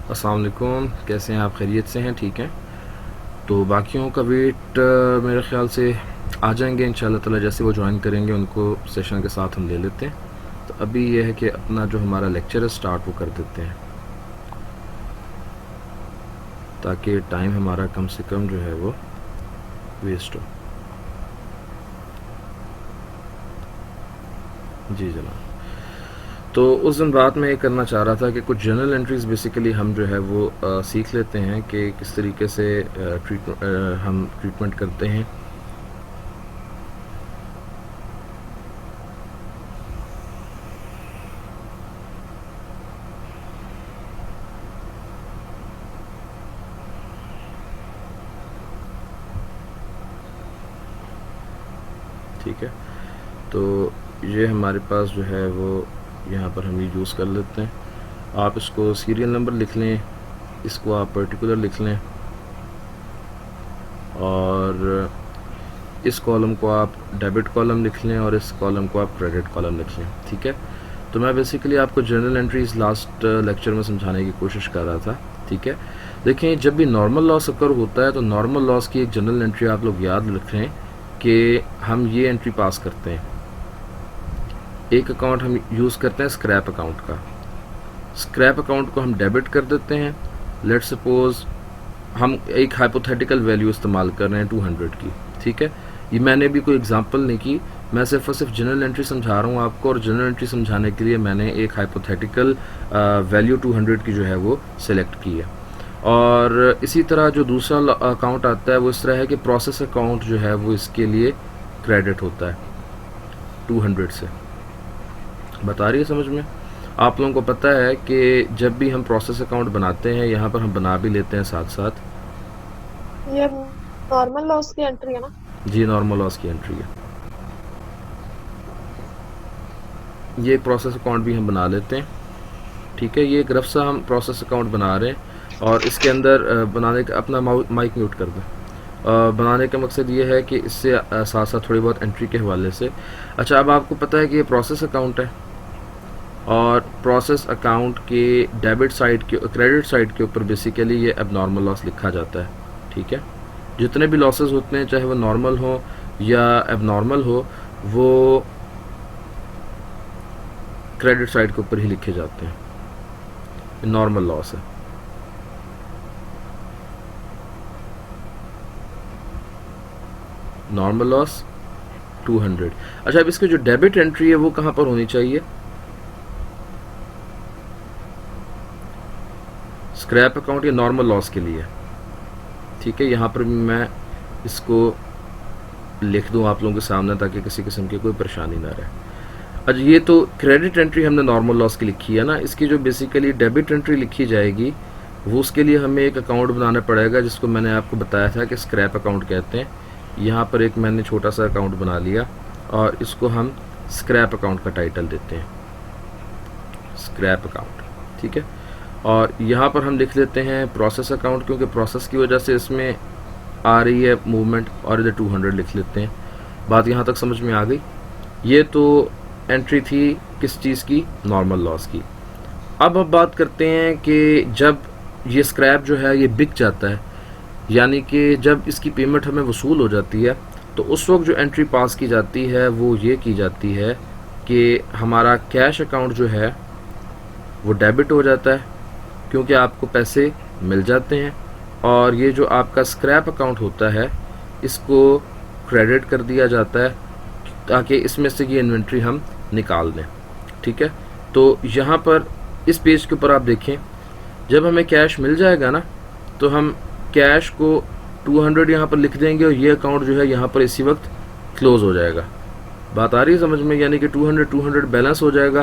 अस्सलाम वालेकुम, कैसे हैं आप? खैरियत से हैं? ठीक हैं? तो बाकियों का वेट मेरे ख़्याल से आ जाएंगे इंशाल्लाह ताला। जैसे वो ज्वाइन करेंगे उनको सेशन के साथ हम ले लेते हैं। तो अभी ये है कि अपना जो हमारा लेक्चर है स्टार्ट वो कर देते हैं, ताकि टाइम हमारा कम से कम जो है वो वेस्ट हो। जी जनाब। तो उस दिन बात मैं ये करना चाह रहा था कि कुछ जनरल एंट्रीज़ बेसिकली हम जो है वो सीख लेते हैं कि किस तरीके से हम ट्रीटमेंट करते हैं। ठीक है, तो ये हमारे पास जो है वो यहाँ पर हम ये यूज़ कर लेते हैं। आप इसको सीरियल नंबर लिख लें, इसको आप पर्टिकुलर लिख लें, और इस कॉलम को आप डेबिट कॉलम लिख लें और इस कॉलम को आप क्रेडिट कॉलम लिख लें। ठीक है, तो मैं बेसिकली आपको जनरल एंट्रीज लास्ट लेक्चर में समझाने की कोशिश कर रहा था। ठीक है, देखें, जब भी नॉर्मल लॉस अकर होता है तो नॉर्मल लॉस की एक जनरल एंट्री आप लोग याद रखें कि हम ये एंट्री पास करते हैं। एक अकाउंट हम यूज़ करते हैं स्क्रैप अकाउंट का। स्क्रैप अकाउंट को हम डेबिट कर देते हैं। लेट सपोज हम एक हाइपोथेटिकल वैल्यू इस्तेमाल कर रहे हैं 200 की। ठीक है, ये मैंने भी कोई एग्जांपल नहीं की, मैं सिर्फ और सिर्फ जनरल एंट्री समझा रहा हूँ आपको, और जनरल एंट्री समझाने के लिए मैंने एक हाइपोथेटिकल वैल्यू 200 की जो है वो सिलेक्ट की है। और इसी तरह जो दूसरा अकाउंट आता है वो इस तरह है कि प्रोसेस अकाउंट जो है वो इसके लिए क्रेडिट होता है 200 से। बता रही है समझ में? आप लोगों को पता है कि जब भी हम प्रोसेस अकाउंट बनाते हैं, यहाँ पर हम बना भी लेते हैं साथ साथ। ये नॉर्मल लॉस की एंट्री है ना। जी, नॉर्मल लॉस की एंट्री है। ये एक प्रोसेस अकाउंट भी हम बना लेते हैं। ठीक है, ये एक रफ सा हम प्रोसेस अकाउंट बना रहे हैं, और इसके अंदर बनाने का अपना माइक म्यूट कर दें। बनाने का मकसद ये है कि इससे साथ साथ थोड़ी बहुत एंट्री के हवाले से। अच्छा, अब आपको पता है कि ये प्रोसेस अकाउंट है, और प्रोसेस अकाउंट के डेबिट साइड के क्रेडिट साइड के ऊपर बेसिकली ये एबनॉर्मल लॉस लिखा जाता है। ठीक है, जितने भी लॉसेस होते हैं चाहे वो नॉर्मल हो या एबनॉर्मल हो, वो क्रेडिट साइड के ऊपर ही लिखे जाते हैं। नॉर्मल लॉस है। Normal loss 200। अच्छा, अब इसकी जो डेबिट एंट्री है वो कहाँ पर होनी चाहिए? स्क्रैप अकाउंट या नॉर्मल लॉस के लिए। ठीक है, यहाँ पर भी मैं इसको लिख दूँ आप लोगों के सामने ताकि किसी किस्म की कोई परेशानी ना रहे। अच्छा, ये तो क्रेडिट एंट्री हमने नॉर्मल लॉस की लिखी है ना। इसकी जो बेसिकली डेबिट एंट्री लिखी जाएगी वो उसके लिए हमें एक अकाउंट बनाना पड़ेगा, जिसको मैंने आपको बताया था कि स्क्रैप अकाउंट कहते हैं। यहाँ पर एक मैंने छोटा सा अकाउंट बना लिया और इसको हम स्क्रैप अकाउंट का टाइटल देते हैं, स्क्रैप अकाउंट। ठीक है, और यहाँ पर हम लिख लेते हैं प्रोसेस अकाउंट, क्योंकि प्रोसेस की वजह से इसमें आ रही है मूवमेंट, और इधर 200 लिख लेते हैं। बात यहाँ तक समझ में आ गई? ये तो एंट्री थी किस चीज़ की? नॉर्मल लॉस की। अब बात करते हैं कि जब ये स्क्रैप जो है ये बिक जाता है, यानी कि जब इसकी पेमेंट हमें वसूल हो जाती है, तो उस वक्त जो एंट्री पास की जाती है वो ये की जाती है कि हमारा कैश अकाउंट जो है वो डेबिट हो जाता है, क्योंकि आपको पैसे मिल जाते हैं, और ये जो आपका स्क्रैप अकाउंट होता है इसको क्रेडिट कर दिया जाता है, ताकि इसमें से ये इन्वेंट्री हम निकाल दें। ठीक है, तो यहाँ पर इस पेज के ऊपर आप देखें, जब हमें कैश मिल जाएगा ना, तो हम कैश को 200 यहाँ पर लिख देंगे, और ये अकाउंट जो है यहाँ पर इसी वक्त क्लोज हो जाएगा। बात आ रही है समझ में? यानी कि 200 बैलेंस हो जाएगा,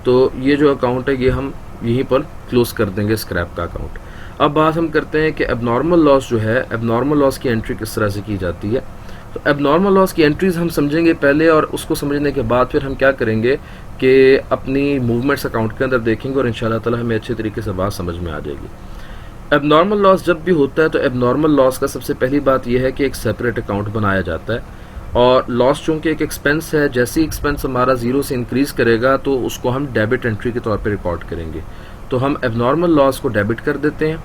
तो ये जो अकाउंट है ये हम यहीं पर क्लोज कर देंगे, स्क्रैप का अकाउंट। अब बात हम करते हैं कि एबनॉर्मल लॉस जो है, एबनॉर्मल लॉस की एंट्री किस तरह से की जाती है। तो एबनॉर्मल लॉस की एंट्रीज हम समझेंगे पहले, और उसको समझने के बाद फिर हम क्या करेंगे कि अपनी मूवमेंट्स अकाउंट के अंदर देखेंगे, और इंशाल्लाह ताला हमें अच्छे तरीके से बात समझ में आ जाएगी। एबनॉर्मल लॉस जब भी होता है तो एबनॉर्मल लॉस का सबसे पहली बात यह है कि एक सेपरेट अकाउंट बनाया जाता है, और लॉस चूंकि एक एक्सपेंस है, जैसे ही एक्सपेंस हमारा ज़ीरो से इंक्रीज़ करेगा तो उसको हम डेबिट एंट्री के तौर पे रिकॉर्ड करेंगे। तो हम एबनॉर्मल लॉस को डेबिट कर देते हैं,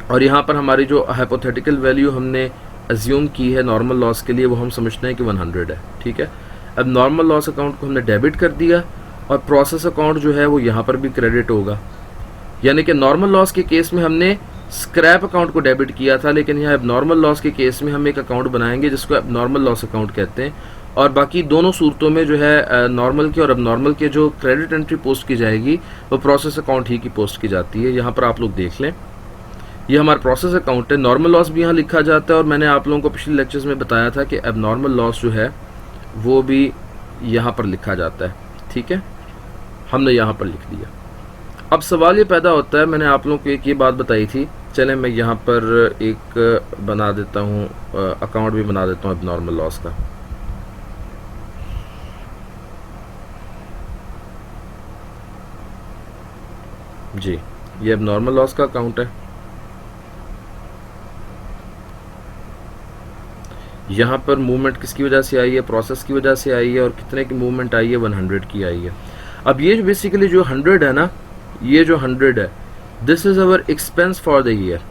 और यहाँ पर हमारी जो हाइपोथेटिकल वैल्यू हमने अज्यूम की है नॉर्मल लॉस के लिए वो हम समझते हैं कि 100 है। ठीक है, अब नॉर्मल लॉस अकाउंट को हमने डेबिट कर दिया और प्रोसेस अकाउंट जो है वो यहाँ पर भी क्रेडिट होगा। यानी कि नॉर्मल लॉस के केस में हमने स्क्रैप अकाउंट को डेबिट किया था, लेकिन यहाँ एबनॉर्मल लॉस के केस में हम एक अकाउंट बनाएंगे जिसको एबनॉर्मल लॉस अकाउंट कहते हैं, और बाकी दोनों सूरतों में जो है नॉर्मल के और एबनॉर्मल के जो क्रेडिट एंट्री पोस्ट की जाएगी वो प्रोसेस अकाउंट ही की पोस्ट की जाती है। यहाँ पर आप लोग देख लें, ये हमारा प्रोसेस अकाउंट है। नॉर्मल लॉस भी यहाँ लिखा जाता है, और मैंने आप लोगों को पिछले लेक्चर्स में बताया था कि एबनॉर्मल लॉस जो है वो भी यहाँ पर लिखा जाता है। ठीक है, हमने यहाँ पर लिख दिया। अब सवाल ये पैदा होता है, मैंने आप लोगों को एक ये बात बताई थी, चलें मैं यहाँ पर एक बना देता हूँ, अकाउंट भी बना देता हूँ एबनॉर्मल लॉस का। जी, ये एबनॉर्मल लॉस का अकाउंट है। यहाँ पर मूवमेंट किसकी वजह से आई है? प्रोसेस की वजह से आई है, और कितने की मूवमेंट आई है? 100 की आई है। अब ये बेसिकली जो 100 है ना, ये जो 100 है, this is our expense for the year,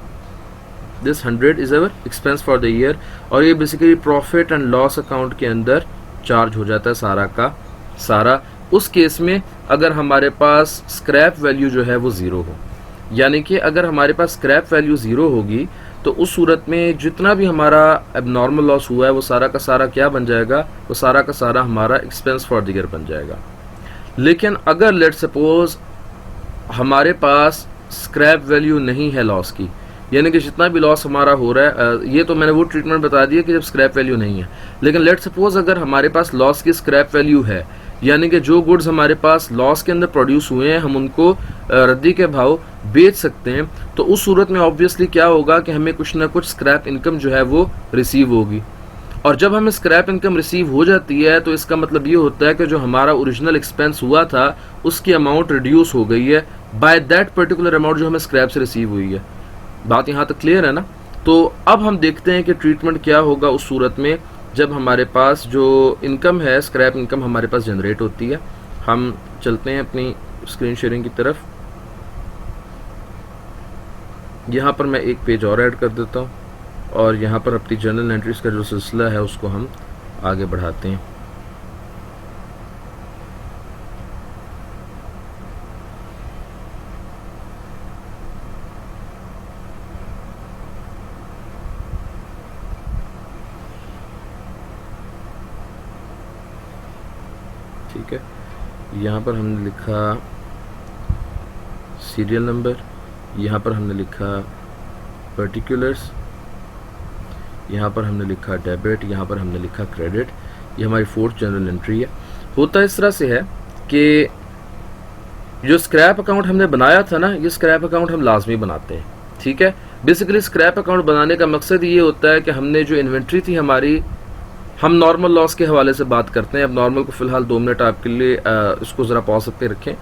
this 100 is our expense for the year, और ये basically profit and loss account के अंदर चार्ज हो जाता है सारा का सारा, उस केस में अगर हमारे पास स्क्रैप वैल्यू जो है वो ज़ीरो हो। यानी कि अगर हमारे पास स्क्रैप वैल्यू ज़ीरो होगी तो उस सूरत में जितना भी हमारा एबनॉर्मल लॉस हुआ है वो सारा का सारा क्या बन जाएगा? वो सारा का सारा हमारा एक्सपेंस फॉर द ईयर बन जाएगा। लेकिन अगर लेट सपोज हमारे पास स्क्रैप वैल्यू नहीं है लॉस की, यानी कि जितना भी लॉस हमारा हो रहा है, ये तो मैंने वो ट्रीटमेंट बता दिया कि जब स्क्रैप वैल्यू नहीं है, लेकिन लेट सपोज अगर हमारे पास लॉस की स्क्रैप वैल्यू है, यानी कि जो गुड्स हमारे पास लॉस के अंदर प्रोड्यूस हुए हैं हम उनको रद्दी के भाव बेच सकते हैं, तो उस सूरत में ऑब्वियसली क्या होगा कि हमें कुछ ना कुछ स्क्रैप इनकम जो है वो रिसीव होगी। और जब हमें स्क्रैप इनकम रिसीव हो जाती है तो इसका मतलब ये होता है कि जो हमारा ओरिजिनल एक्सपेंस हुआ था उसकी अमाउंट रिड्यूस हो गई है बाय दैट पर्टिकुलर अमाउंट जो हमें स्क्रैप से रिसीव हुई है। बात यहाँ तक क्लियर है ना? तो अब हम देखते हैं कि ट्रीटमेंट क्या होगा उस सूरत में जब हमारे पास जो इनकम है, स्क्रैप इनकम हमारे पास जनरेट होती है। हम चलते हैं अपनी स्क्रीन शेयरिंग की तरफ। यहाँ पर मैं एक पेज और ऐड कर देता हूँ, और यहाँ पर अपनी जर्नल एंट्रीज का जो सिलसिला है उसको हम आगे बढ़ाते हैं। ठीक है, यहाँ पर हमने लिखा सीरियल नंबर, यहाँ पर हमने लिखा पर्टिकुलर्स, यहाँ पर हमने लिखा डेबिट, यहाँ पर हमने लिखा क्रेडिट। ये हमारी फोर्थ जनरल एंट्री है। होता इस तरह से है कि जो स्क्रैप अकाउंट हमने बनाया था ना, ये स्क्रैप अकाउंट हम लाजमी बनाते हैं। ठीक है, बेसिकली स्क्रैप अकाउंट बनाने का मकसद ये होता है कि हमने जो इन्वेंट्री थी हमारी, हम नॉर्मल लॉस के हवाले से बात करते हैं। अब नॉर्मल को फिलहाल 2 मिनट आपके लिए इसको ज़रा पॉज पे रखें।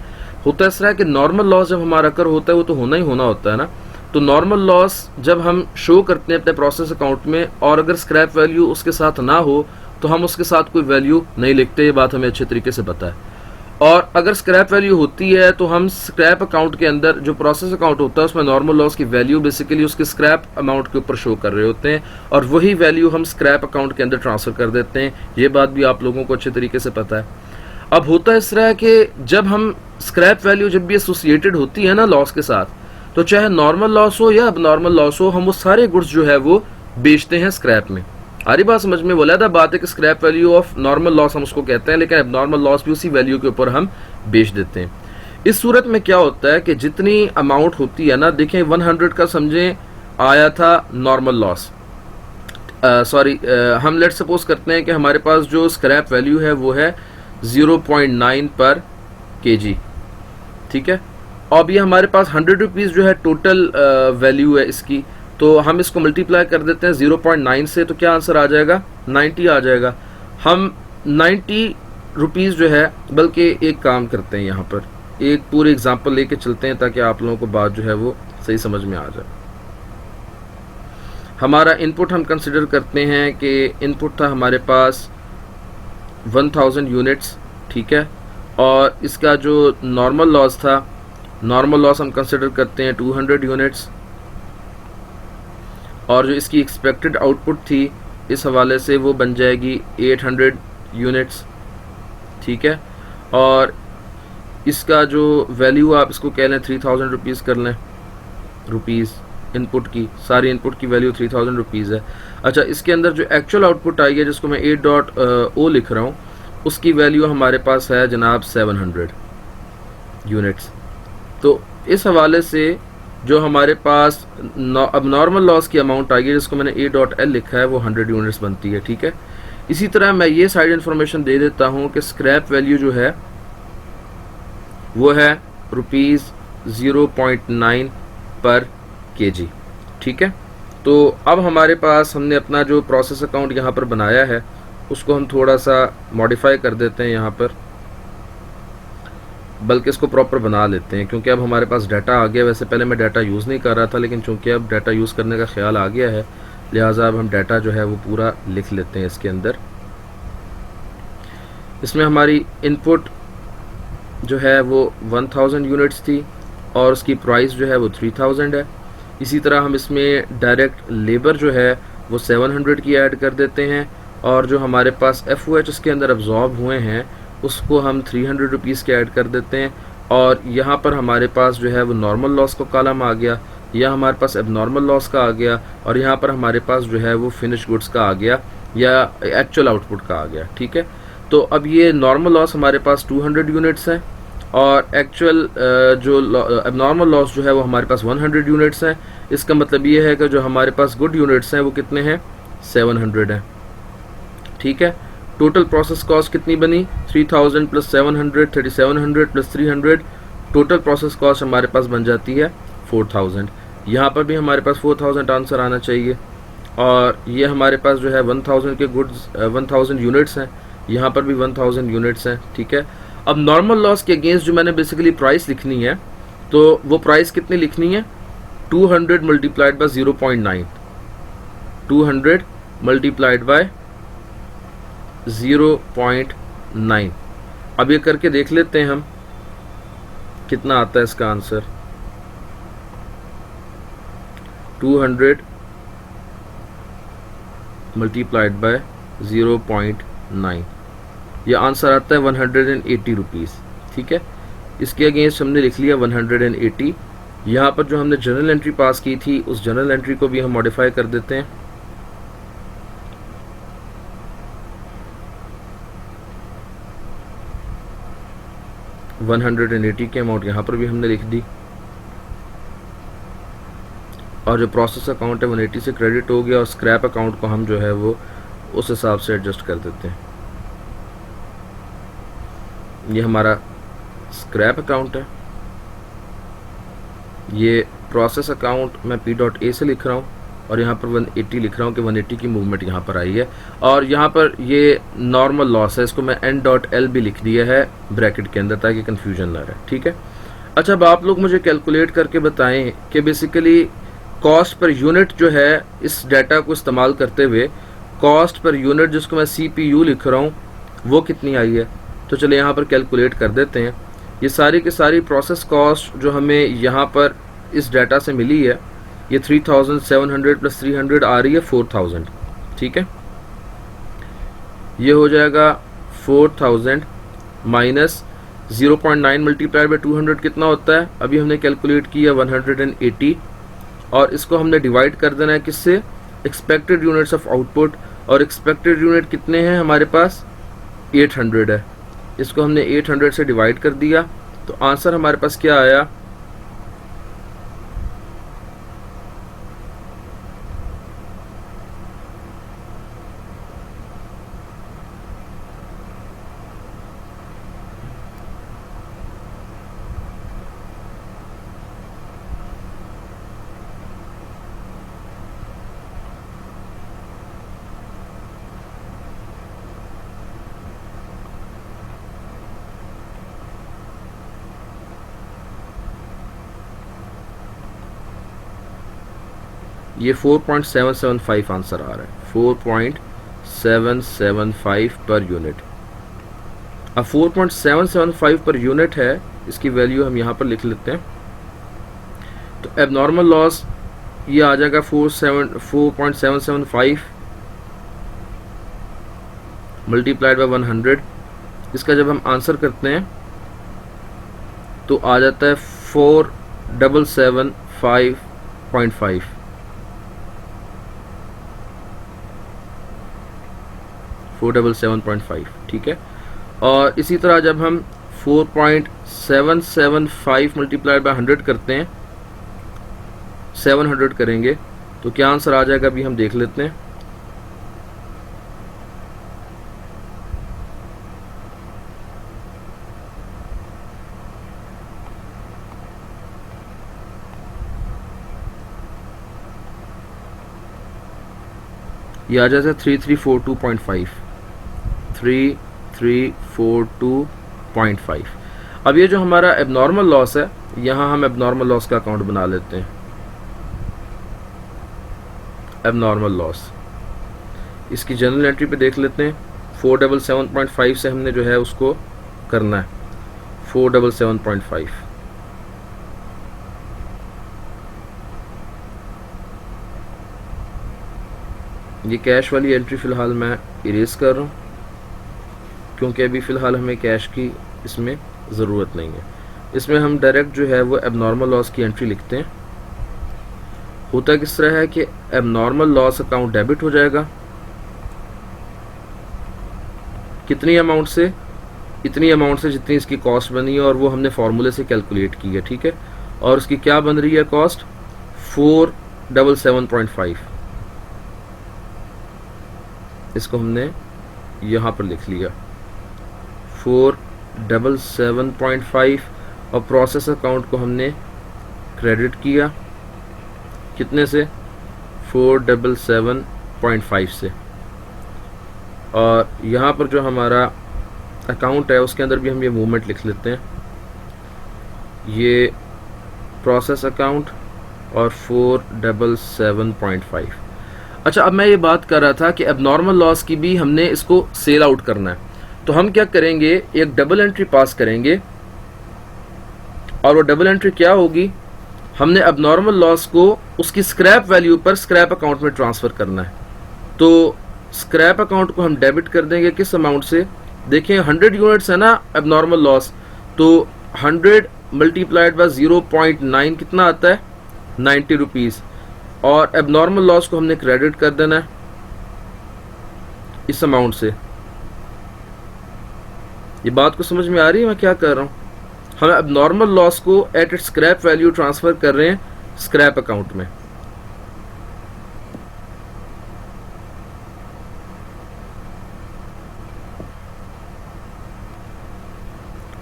होता इस तरह है कि नॉर्मल लॉस जब हमारा अकर होता है वो तो होना ही होना होता है ना, तो नॉर्मल लॉस जब हम शो करते हैं अपने प्रोसेस अकाउंट में, और अगर स्क्रैप वैल्यू उसके साथ ना हो तो हम उसके साथ कोई वैल्यू नहीं लिखते। ये बात हमें अच्छे तरीके से पता है। और अगर स्क्रैप वैल्यू होती है तो हम स्क्रैप अकाउंट के अंदर जो प्रोसेस अकाउंट होता है उसमें नॉर्मल लॉस की वैल्यू बेसिकली उसके स्क्रैप अमाउंट के ऊपर शो कर रहे होते हैं, और वही वैल्यू हम स्क्रैप अकाउंट के अंदर ट्रांसफ़र कर देते हैं। ये बात भी आप लोगों को अच्छे तरीके से पता है। अब होता इस तरह है कि जब हम स्क्रैप वैल्यू जब भी एसोसिएटेड होती है ना लॉस के साथ, तो चाहे नॉर्मल लॉस हो या अब नॉर्मल लॉस हो, हम वो सारे गुड्स जो है वो बेचते हैं स्क्रैप में। आरी बात समझ में? वलीदा बात है कि scrap value of normal loss हम उसको कहते हैं, लेकिन अब नॉर्मल लॉस भी उसी वैल्यू के ऊपर हम बेच देते हैं। इस सूरत में क्या होता है कि जितनी अमाउंट होती है ना, देखें 100 का समझें आया था नॉर्मल लॉस, सॉरी हम लेट सपोज करते हैं कि हमारे पास जो स्क्रैप वैल्यू है वो है 0.9 पर kg। ठीक है, अब ये हमारे पास 100 रुपीज़ जो है टोटल वैल्यू है इसकी, तो हम इसको मल्टीप्लाई कर देते हैं 0.9 से, तो क्या आंसर आ जाएगा? 90 आ जाएगा। हम 90 रुपीज़ जो है, बल्कि एक काम करते हैं, यहाँ पर एक पूरे एग्जांपल लेके चलते हैं ताकि आप लोगों को बात जो है वो सही समझ में आ जाए। हमारा इनपुट हम कंसिडर करते हैं कि इनपुट था हमारे पास 1000 यूनिट्स। ठीक है, और इसका जो नॉर्मल लॉस था, नॉर्मल लॉस हम कंसिडर करते हैं 200 यूनिट्स, और जो इसकी एक्सपेक्टेड आउटपुट थी इस हवाले से वो बन जाएगी 800 यूनिट्स। ठीक है, और इसका जो वैल्यू आप इसको कह लें 3000 रुपीज़ कर लें, रुपीज़ इनपुट की, सारी इनपुट की वैल्यू 3000 रुपीज़ है। अच्छा, इसके अंदर जो एक्चुअल आउटपुट आई है जिसको मैं 8.o लिख रहा हूँ, उसकी वैल्यू हमारे पास है जनाब 700 यूनिट्स। तो इस हवाले से जो हमारे पास अब नॉर्मल लॉस की अमाउंट आई है जिसको मैंने A.L लिखा है वो 100 यूनिट्स बनती है। ठीक है, इसी तरह मैं ये साइड इन्फॉर्मेशन दे देता हूँ कि स्क्रैप वैल्यू जो है वो है रुपीज़ 0.9 पर केजी। ठीक है, तो अब हमारे पास हमने अपना जो प्रोसेस अकाउंट यहाँ पर बनाया है उसको हम थोड़ा सा मॉडिफाई कर देते हैं यहाँ पर, बल्कि इसको प्रॉपर बना लेते हैं क्योंकि अब हमारे पास डाटा आ गया। वैसे पहले मैं डाटा यूज़ नहीं कर रहा था, लेकिन चूंकि अब डाटा यूज़ करने का ख्याल आ गया है लिहाजा अब हम डाटा जो है वो पूरा लिख लेते हैं इसके अंदर। इसमें हमारी इनपुट जो है वो 1000 यूनिट्स थी और उसकी प्राइस जो है वो 3000 है। इसी तरह हम इसमें डायरेक्ट लेबर जो है वो 700 की ऐड कर देते हैं, और जो हमारे पास FOH इसके अंदर अब्जॉर्ब हुए हैं उसको हम 300 रुपीज़ के ऐड कर देते हैं। और यहाँ पर हमारे पास जो है वो नॉर्मल लॉस का कॉलम आ गया, या हमारे पास एबनॉर्मल लॉस का आ गया, और यहाँ पर हमारे पास जो है वो फिनिश गुड्स का आ गया या एक्चुअल आउटपुट का आ गया। ठीक है, तो अब ये नॉर्मल लॉस हमारे पास 200 यूनिट्स हैं और एक्चुअल जो एबनॉर्मल लॉस जो है वो हमारे पास 100 यूनिट्स हैं। इसका मतलब ये है कि जो हमारे पास गुड यूनिट्स हैं वो कितने हैं, 700 हैं। ठीक है, टोटल प्रोसेस कॉस्ट कितनी बनी, 3000 plus 700, 3700 plus 300, total process cost हमारे पास बन जाती है 4000। यहाँ पर भी हमारे पास 4000 आंसर आना चाहिए, और ये हमारे पास जो है 1000 के गुड्स 1000 यूनिट्स हैं, यहाँ पर भी 1000 यूनिट्स हैं। ठीक है, अब नॉर्मल लॉस के अगेंस्ट जो मैंने बेसिकली प्राइस लिखनी है, तो वो प्राइस कितनी लिखनी है, 200 मल्टीप्लाइड बाय 0.9, 200 मल्टीप्लाइड बाय 0.9। अब ये करके देख लेते हैं हम कितना आता है इसका आंसर। 200 मल्टीप्लाइड बाय 0.9, ये आंसर आता है 180 रुपीज़। ठीक है, इसके अगेंस्ट हमने लिख लिया 180। यहाँ पर जो हमने जर्नल एंट्री पास की थी उस जर्नल एंट्री को भी हम मॉडिफाई कर देते हैं। वन 180 की अमाउंट यहाँ पर भी हमने लिख दी, और जो प्रोसेस अकाउंट है 180 से क्रेडिट हो गया, और स्क्रैप अकाउंट को हम जो है वो उस हिसाब से एडजस्ट कर देते हैं। ये हमारा स्क्रैप अकाउंट है, ये प्रोसेस अकाउंट मैं P.A से लिख रहा हूँ, और यहाँ पर 180 लिख रहा हूँ कि 180 की मूवमेंट यहाँ पर आई है, और यहाँ पर ये नॉर्मल लॉस है, इसको मैं N.L भी लिख दिया है ब्रैकेट के अंदर ताकि कन्फ्यूजन ना रहे। ठीक है, अच्छा, अब आप लोग मुझे कैलकुलेट करके बताएं कि बेसिकली कॉस्ट पर यूनिट जो है इस डाटा को इस्तेमाल करते हुए कॉस्ट पर यूनिट जिसको मैं CPU लिख रहा हूँ वो कितनी आई है। तो चले यहाँ पर कैलकुलेट कर देते हैं। ये सारी की सारी प्रोसेस कॉस्ट जो हमें यहाँ पर इस डाटा से मिली है ये 3700 प्लस 300 आ रही है 4000। ठीक है, ये हो जाएगा 4000 माइनस 0.9 मल्टीप्लाइड बाई 200 कितना होता है, अभी हमने कैलकुलेट किया 180, और इसको हमने डिवाइड कर देना है किससे, एक्सपेक्टेड यूनिट्स ऑफ आउटपुट, और एक्सपेक्टेड यूनिट कितने हैं हमारे पास 800 है। इसको हमने 800 से डिवाइड कर दिया, तो आंसर हमारे पास क्या आया, ये 4.775 आंसर आ रहा है, 4.775 पर यूनिट। अब 4.775 पर यूनिट है, इसकी वैल्यू हम यहाँ पर लिख लेते हैं। तो एबनॉर्मल लॉस ये आ जाएगा 4.775 मल्टीप्लाइड बाय 100। इसका जब हम आंसर करते हैं तो आ जाता है 4775.5। 477.5, ठीक है। और इसी तरह जब हम 4.775 मल्टीप्लाइड बाय 100 करते हैं, 700 करेंगे तो क्या आंसर आ जाएगा अभी हम देख लेते हैं। ये आ जाता है 3342.5, 3342.5। अब ये जो हमारा एबनॉर्मल लॉस है, यहाँ हम एबनॉर्मल लॉस का अकाउंट बना लेते हैं। एबनॉर्मल लॉस, इसकी जनरल एंट्री पे देख लेते हैं। 477.5 से हमने जो है उसको करना है 477.5। ये कैश वाली एंट्री फ़िलहाल मैं इरेज कर रहा हूँ, क्योंकि अभी फ़िलहाल हमें कैश की इसमें ज़रूरत नहीं है। इसमें हम डायरेक्ट जो है वो एबनॉर्मल लॉस की एंट्री लिखते हैं। होता किस तरह है कि एबनॉर्मल लॉस अकाउंट डेबिट हो जाएगा, कितनी अमाउंट से, इतनी अमाउंट से जितनी इसकी कॉस्ट बनी है, और वो हमने फार्मूले से कैलकुलेट की है, ठीक है। और उसकी क्या बन रही है कॉस्ट, 477.5। इसको हमने यहाँ पर लिख लिया 477.5, और प्रोसेस अकाउंट को हमने क्रेडिट किया कितने से, 477.5 से। और यहाँ पर जो हमारा अकाउंट है उसके अंदर भी हम ये मूवमेंट लिख लेते हैं, ये प्रोसेस अकाउंट और 477.5। अच्छा, अब मैं ये बात कर रहा था कि एबनॉर्मल लॉस की भी हमने इसको सेल आउट करना है। तो हम क्या करेंगे, एक डबल एंट्री पास करेंगे, और वो डबल एंट्री क्या होगी, हमने एबनॉर्मल लॉस को उसकी स्क्रैप वैल्यू पर स्क्रैप अकाउंट में ट्रांसफ़र करना है। तो स्क्रैप अकाउंट को हम डेबिट कर देंगे किस अमाउंट से, देखें 100 यूनिट्स है ना एबनॉर्मल लॉस, तो 100 मल्टीप्लाइड बाय 0.9 कितना आता है, 90 रुपीज़। और एबनॉर्मल लॉस को हमने क्रेडिट कर देना है इस अमाउंट से। ये बात को समझ में आ रही है मैं क्या कर रहा हूँ, हम एबनॉर्मल लॉस को at its scrap value transfer कर रहे हैं स्क्रैप अकाउंट में।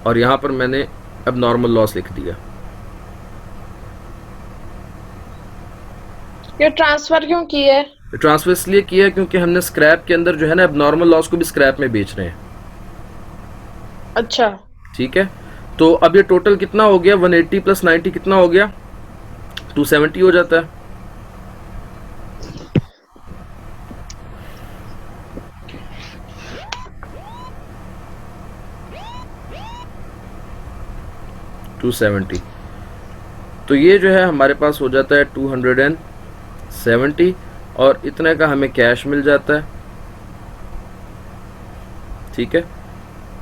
और यहां पर मैंने एबनॉर्मल लॉस लिख दिया। ये ट्रांसफर क्यों की है? ट्रांसफर इसलिए किया क्योंकि हमने स्क्रैप के अंदर जो है ना एबनॉर्मल लॉस को भी स्क्रैप में बेच रहे हैं। अच्छा, ठीक है, तो अब ये टोटल कितना हो गया, 180 प्लस 90 कितना हो गया, 270 हो जाता है। तो ये जो है हमारे पास हो जाता है 270, और इतने का हमें कैश मिल जाता है, ठीक है,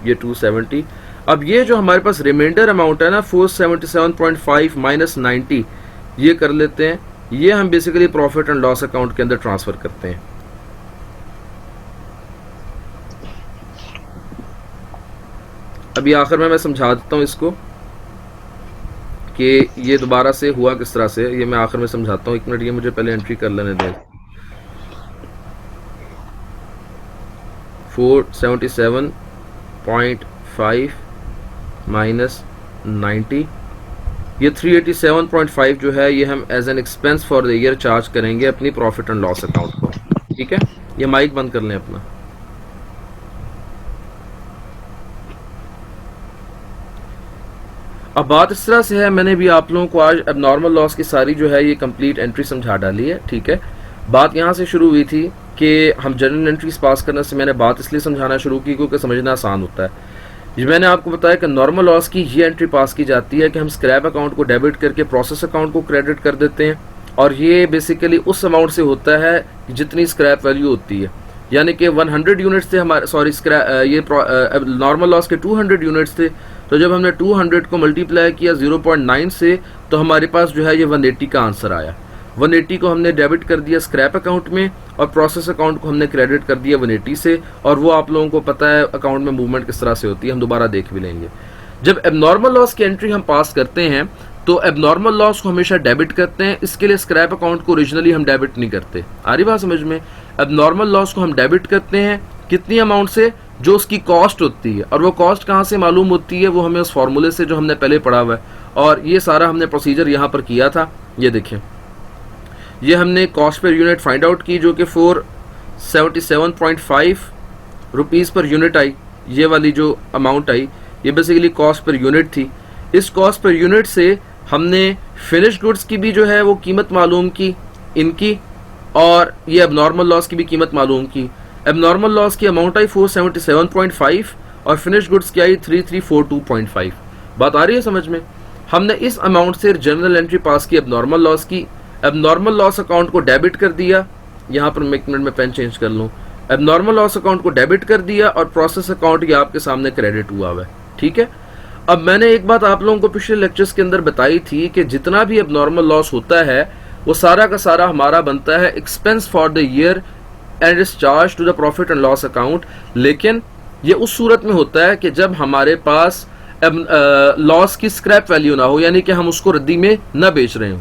ये 270। अब ये जो हमारे पास रिमाइंडर अमाउंट है ना 477.5 माइनस 90, ये कर लेते हैं, ये हम basically profit and loss account के अंदर ट्रांसफर करते हैं। अभी आखिर में मैं समझा देता हूँ इसको कि ये दोबारा से हुआ किस तरह से, ये मैं आखिर में समझाता हूँ। एक मिनट, ये मुझे पहले एंट्री कर लेने दें। 477.5 माइनस 90, ये 387.5 जो है ये हम as an expense for the year charge करेंगे अपनी प्रॉफिट एंड लॉस अकाउंट को, ठीक है। ये माइक बंद कर लें अपना। अब बात इस तरह से है, मैंने भी आप लोगों को आज एबनॉर्मल लॉस की सारी जो है ये कंप्लीट एंट्री समझा डाली है, ठीक है। बात यहाँ से शुरू हुई थी कि हम जनरल एंट्रीज पास करने से मैंने बात इसलिए समझाना शुरू की क्योंकि समझना आसान होता है। ये मैंने आपको बताया कि नॉर्मल लॉस की ये एंट्री पास की जाती है कि हम स्क्रैप अकाउंट को डेबिट करके प्रोसेस अकाउंट को क्रेडिट कर देते हैं, और ये बेसिकली उस अमाउंट से होता है जितनी स्क्रैप वैल्यू होती है। यानी कि 100 यूनिट्स थे हमारे, सॉरी ये नॉर्मल लॉस के 200 यूनिट्स थे, तो जब हमने 200 को मल्टीप्लाई किया 0.9 से, तो हमारे पास जो है ये 180 का आंसर आया। 180 को हमने डेबिट कर दिया स्क्रैप अकाउंट में, और प्रोसेस अकाउंट को हमने क्रेडिट कर दिया 180 से, और वो आप लोगों को पता है अकाउंट में मूवमेंट किस तरह से होती है, हम दोबारा देख भी लेंगे। जब एबनॉर्मल लॉस की एंट्री हम पास करते हैं तो एबनॉर्मल लॉस को हमेशा डेबिट करते हैं, इसके लिए स्क्रैप अकाउंट को ओरिजिनली हम डेबिट नहीं करते। आ रही बात समझ में? एबनॉर्मल लॉस को हम डेबिट करते हैं कितनी अमाउंट से? जो उसकी कॉस्ट होती है, और वो कॉस्ट कहाँ से मालूम होती है? वो हमें उस फॉर्मूले से जो हमने पहले पढ़ा हुआ है, और ये सारा हमने प्रोसीजर यहाँ पर किया था। ये देखें, ये हमने cost per unit find out की जो कि 477.5 रुपीज़ पर यूनिट आई। ये वाली जो अमाउंट आई ये बेसिकली कॉस्ट पर यूनिट थी। इस कॉस्ट पर यूनिट से हमने फिनिश गुड्स की भी जो है वो कीमत मालूम की इनकी, और ये एबनॉर्मल लॉस की भी कीमत मालूम की। एबनॉर्मल लॉस की अमाउंट आई 477.5 और फिनिश गुड्स की आई 3342.5। बात आ रही है समझ में? हमने इस अमाउंट से जनरल एंट्री पास की एबनॉर्मल लॉस की। एबनॉर्मल लॉस अकाउंट को डेबिट कर दिया, यहाँ पर मैं 1 मिनट में पेन चेंज कर लूँ। एबनॉर्मल लॉस अकाउंट को डेबिट कर दिया, और प्रोसेस अकाउंट ये आपके सामने क्रेडिट हुआ हुआ है। ठीक है, अब मैंने एक बात आप लोगों को पिछले लेक्चर्स के अंदर बताई थी कि जितना भी एबनॉर्मल लॉस होता है वो सारा का सारा हमारा बनता है expense for the year and is charge to the profit and loss account. लेकिन ये उस सूरत में होता है कि जब हमारे पास लॉस की स्क्रैप वैल्यू ना हो, यानी कि हम उसको रद्दी में न बेच रहे हों।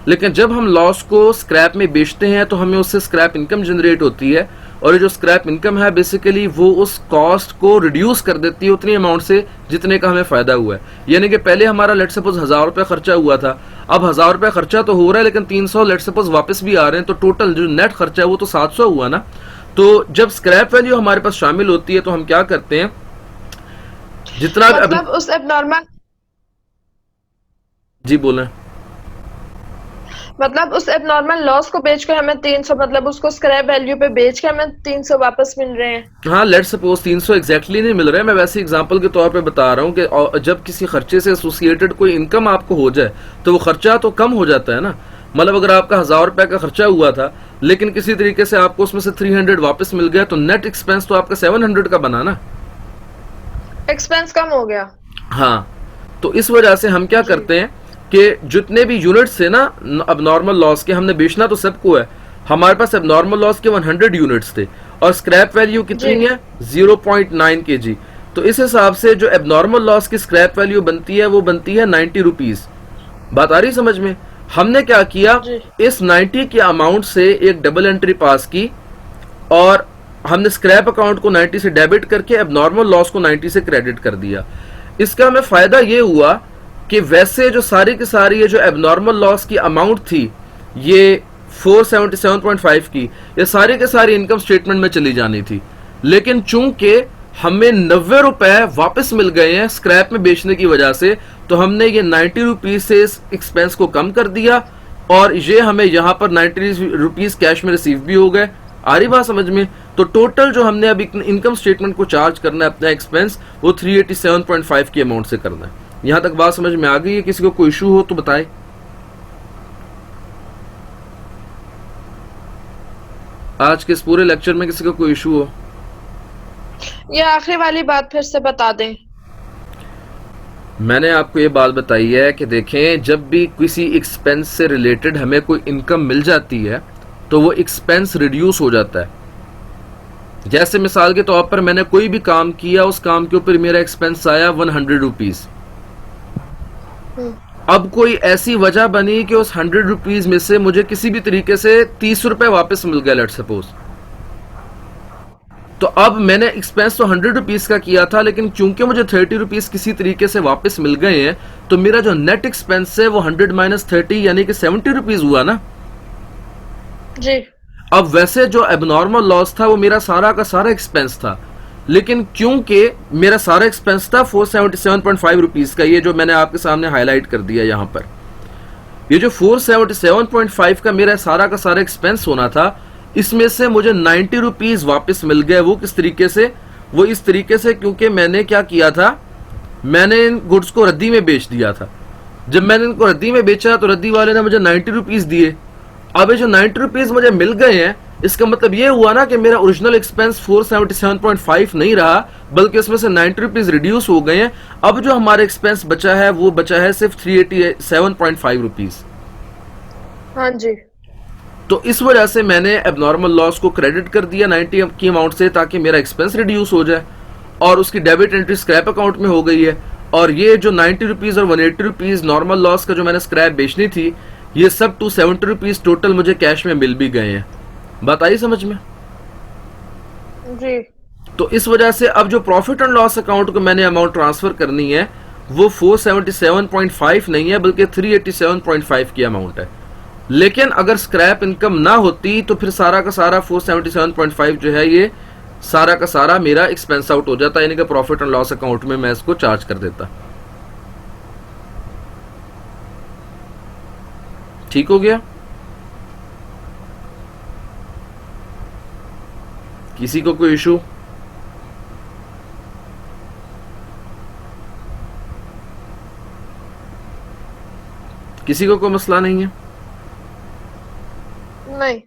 लेकिन जब हम लॉस को स्क्रैप में बेचते हैं तो हमें उससे स्क्रैप इनकम जनरेट होती है, और ये जो स्क्रैप इनकम है बेसिकली वो उस कॉस्ट को रिड्यूस कर देती है उतनी अमाउंट से जितने का हमें फायदा हुआ है। यानी कि पहले हमारा लेट सपोज 1000 रुपये खर्चा हुआ था, अब 1000 रुपये खर्चा तो हो रहा है लेकिन 300 लेट सपोज वापस भी आ रहे हैं, तो टोटल जो नेट खर्चा है वो तो 700 हुआ ना। तो जब स्क्रैप वैल्यू हमारे पास शामिल होती है तो हम क्या करते हैं, जितना मतलब उस एबनॉर्मल जी बोलें। मतलब उस एबनॉर्मल लॉस को बेच के हमें 300, मतलब उसको स्क्रैप वैल्यू पे बेच के हमें 300 वापस मिल रहे हैं। हाँ, लेट सपोज 300 एग्जैक्टली नहीं मिल रहे हैं, मैं वैसे एग्जांपल के तौर पे बता रहा हूँ कि जब किसी खर्चे से एसोसिएटेड कोई इनकम आपको हो जाए तो वो खर्चा तो कम हो जाता है ना। मतलब अगर आपका 1000 रुपये का खर्चा हुआ था लेकिन किसी तरीके से आपको उसमें से 300 वापस मिल गया, तो नेट एक्सपेंस तो आपका 700 का बना ना, एक्सपेंस कम हो गया। हाँ, तो इस वजह से हम क्या करते हैं कि जितने भी यूनिट्स थे ना अब नॉर्मल लॉस के, हमने बेचना तो सबको है, हमारे पास अब नॉर्मल लॉस के 100 यूनिट्स थे और स्क्रैप वैल्यू कितनी है 0.9 kg। तो इस हिसाब से जो एबनॉर्मल लॉस की स्क्रैप वैल्यू बनती है वो बनती है 90 रुपीज। बात आ रही समझ में? हमने क्या किया, इस 90 के अमाउंट से एक डबल एंट्री पास की और हमने स्क्रैप अकाउंट को 90 से डेबिट करके एबनॉर्मल लॉस को 90 से क्रेडिट कर दिया। इसका हमें फायदा ये हुआ कि वैसे जो सारी की सारी ये जो एबनॉर्मल लॉस की अमाउंट थी ये 477.5 की, ये सारी के सारी इनकम स्टेटमेंट में चली जानी थी, लेकिन चूंकि हमें 90 रुपए वापस मिल गए हैं स्क्रैप में बेचने की वजह से, तो हमने ये 90 रुपीज से इस एक्सपेंस को कम कर दिया और ये हमें यहाँ पर 90 रुपीज कैश में रिसीव भी हो गए। आ रही बात समझ में? तो टोटल जो हमने अब इनकम स्टेटमेंट को चार्ज करना है अपना एक्सपेंस वो 387.5 की अमाउंट से करना है। यहां तक बात समझ में आ गई है? किसी को कोई इशू हो तो बताए। आज के इस पूरे लेक्चर में किसी को कोई इशू हो? ये आखिरी वाली बात फिर से बता दें। मैंने आपको ये बात बताई है कि देखें, जब भी किसी एक्सपेंस से रिलेटेड हमें कोई इनकम मिल जाती है तो वो एक्सपेंस रिड्यूस हो जाता है। जैसे मिसाल के तौर पर मैंने कोई भी काम किया, उस काम के ऊपर मेरा एक्सपेंस आया 100 रुपीज। अब कोई ऐसी वजह बनी कि उस 100 रुपीज में से मुझे किसी भी तरीके से 30 रुपए वापस मिल गया लेट सपोज, तो अब मैंने एक्सपेंस तो 100 रुपीज का किया था, लेकिन चूंकि मुझे 30 रुपीज किसी तरीके से वापस मिल गए हैं तो मेरा जो नेट एक्सपेंस है वो 100 माइनस 30 यानी कि 70 रुपीज हुआ ना जी। अब वैसे जो एबनॉर्मल लॉस था वो मेरा सारा का सारा एक्सपेंस था, लेकिन क्योंकि मेरा सारा एक्सपेंस था 477.5 रुपीज का, ये जो मैंने आपके सामने हाईलाइट कर दिया यहां पर, ये जो 477.5 का मेरा सारा का सारा एक्सपेंस होना था, इसमें से मुझे 90 रुपीज वापस मिल गए। वो किस तरीके से? वो इस तरीके से क्योंकि मैंने क्या किया था, मैंने इन गुड्स को रद्दी में बेच दिया था। जब मैंने इनको रद्दी में बेचा तो रद्दी वाले ने मुझे 90 रुपीज दिए। अब ये जो 90 रुपीज मुझे मिल गए हैं, इसका मतलब ये हुआ ना कि मेरा ओरिजिनल एक्सपेंस 477.5 नहीं रहा, बल्कि इसमें से 90 रुपीज रिड्यूस हो गए हैं। अब जो हमारा एक्सपेंस बचा है वो बचा है सिर्फ 387.5 रुपीज। हाँ जी। तो इस वजह से मैंने एबनॉर्मल लॉस को क्रेडिट कर दिया 90 की अमाउंट से, ताकि मेरा एक्सपेंस रिड्यूस हो जाए, और उसकी डेबिट एंट्री स्क्रैप अकाउंट में हो गई है। और ये जो 90 रुपीज और 180 रुपीज नॉर्मल लॉस का जो मैंने स्क्रैप बेचनी थी, ये सब 270 रुपीज टोटल मुझे कैश में मिल भी गए हैं। बात आई समझ में? जी। तो इस वजह से अब जो प्रॉफिट एंड लॉस अकाउंट को मैंने अमाउंट ट्रांसफर करनी है, वो 477.5 नहीं है, बल्कि 387.5 की अमाउंट है। लेकिन अगर स्क्रैप इनकम ना होती तो फिर सारा का सारा 477.5 जो है, ये सारा का सारा मेरा एक्सपेंस आउट हो जाता, यानी कि प्रॉफिट एंड लॉस अकाउंट में मैं इसको चार्ज कर देता। ठीक हो गया? किसी को कोई इशू? किसी को कोई मसला नहीं है? नहीं।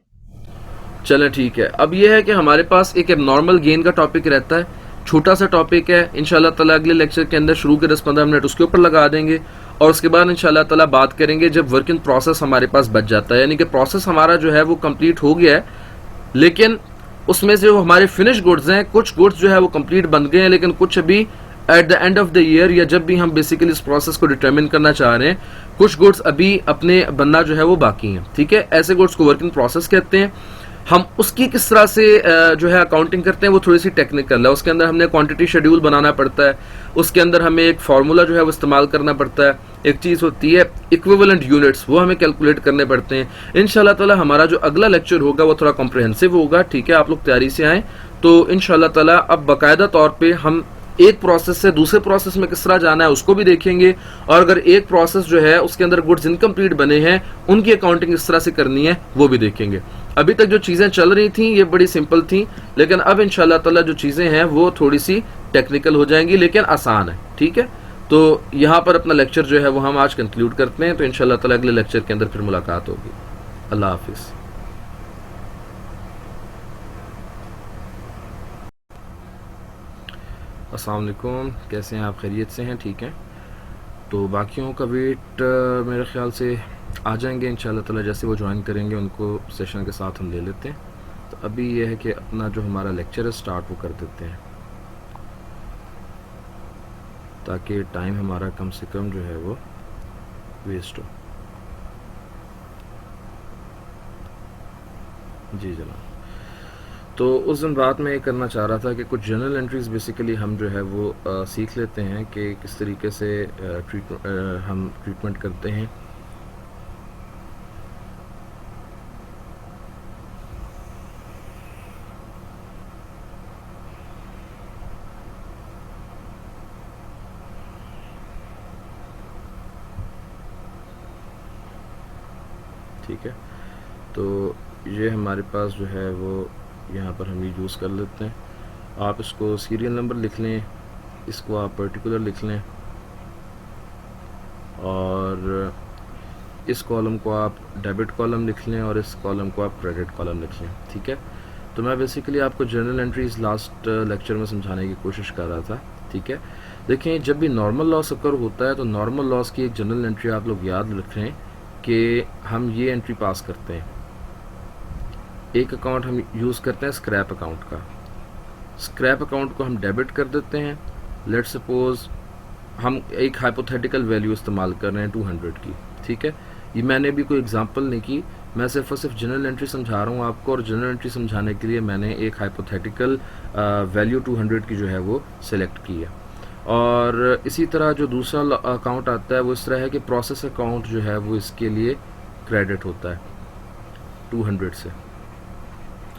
चलें ठीक है। अब यह है कि हमारे पास एक एबनॉर्मल गेन का टॉपिक रहता है, छोटा सा टॉपिक है। इंशाल्लाह ताला अगले लेक्चर के अंदर शुरू के 10-15 मिनट उसके ऊपर लगा देंगे, और उसके बाद इंशाल्लाह ताला बात करेंगे जब वर्क इन प्रोसेस हमारे पास बच जाता है, यानी कि प्रोसेस हमारा जो है वो कंप्लीट हो गया है, लेकिन उसमें से जो हमारे फिनिश गुड्स हैं, कुछ गुड्स जो है वो कंप्लीट बन गए हैं, लेकिन कुछ अभी at the end of the year, या जब भी हम बेसिकली इस प्रोसेस को डिटरमिन करना चाह रहे हैं, कुछ गुड्स अभी अपने बनना जो है वो बाकी हैं। ठीक है, ऐसे गुड्स को वर्क इन प्रोसेस कहते हैं। हम उसकी किस तरह से जो है अकाउंटिंग करते हैं वो थोड़ी सी टेक्निकल है। उसके अंदर हमने क्वांटिटी शेड्यूल बनाना पड़ता है, उसके अंदर हमें एक फार्मूला जो है वो इस्तेमाल करना पड़ता है। एक चीज़ होती है इक्विवेलेंट यूनिट्स, वो हमें कैलकुलेट करने पड़ते हैं। इंशाल्लाह ताला हमारा जो अगला लेक्चर होगा वो थोड़ा कॉम्प्रिहेंसिव होगा। ठीक है, आप लोग तैयारी से आएँ। तो इंशाल्लाह ताला अब बाकायदा तौर पर हम एक प्रोसेस से दूसरे प्रोसेस में किस तरह जाना है उसको भी देखेंगे, और अगर एक प्रोसेस जो है उसके अंदर गुड्स इनकम्प्लीट बने हैं, उनकी अकाउंटिंग किस तरह से करनी है वो भी देखेंगे। अभी तक जो चीज़ें चल रही थी ये बड़ी सिंपल थी, लेकिन अब इंशाल्लाह ताला जो चीज़ें हैं वो थोड़ी सी टेक्निकल हो जाएंगी, लेकिन आसान है। ठीक है, तो यहाँ पर अपना लेक्चर जो है वो हम आज कंक्लूड करते हैं। तो इंशाल्लाह ताला अगले लेक्चर के अंदर फिर मुलाकात होगी। अल्लाह हाफिज़। अस्सलाम वालेकुम, कैसे हैं आप? खैरियत से हैं? ठीक है, तो बाकियों का वेट मेरे ख्याल से आ जाएंगे इंशाल्लाह ताला, जैसे वो ज्वाइन करेंगे उनको सेशन के साथ हम ले लेते हैं। तो अभी ये है कि अपना जो हमारा लेक्चर है स्टार्ट वो कर देते हैं, ताकि टाइम हमारा कम से कम जो है वो वेस्ट हो। जी जनाब। तो उस दिन बात मैं ये करना चाह रहा था कि कुछ जनरल एंट्रीज़ बेसिकली हम जो है वो सीख लेते हैं कि किस तरीके से हम ट्रीटमेंट करते हैं। ठीक है, तो ये हमारे पास जो है वो यहाँ पर हम ये यूज़ कर लेते हैं। आप इसको सीरियल नंबर लिख लें, इसको आप पर्टिकुलर लिख लें, और इस कॉलम को आप डेबिट कॉलम लिख लें, और इस कॉलम को आप क्रेडिट कॉलम लिख लें। ठीक है, तो मैं बेसिकली आपको जनरल एंट्रीज लास्ट लेक्चर में समझाने की कोशिश कर रहा था। ठीक है, देखें जब भी नॉर्मल लॉस अकर होता है तो नॉर्मल लॉस की एक जनरल एंट्री आप लोग याद रखें कि हम ये एंट्री पास करते हैं। एक अकाउंट हम यूज़ करते हैं स्क्रैप अकाउंट का। स्क्रैप अकाउंट को हम डेबिट कर देते हैं। लेट्स सपोज हम एक हाइपोथेटिकल वैल्यू इस्तेमाल कर रहे हैं 200 की। ठीक है, ये मैंने भी कोई एग्जांपल नहीं की, मैं सिर्फ और सिर्फ जनरल एंट्री समझा रहा हूँ आपको, और जनरल एंट्री समझाने के लिए मैंने एक हाइपोथेटिकल वैल्यू 200 की जो है वो सिलेक्ट की है। और इसी तरह जो दूसरा अकाउंट आता है वो इस तरह है कि प्रोसेस अकाउंट जो है वो इसके लिए क्रेडिट होता है 200 से।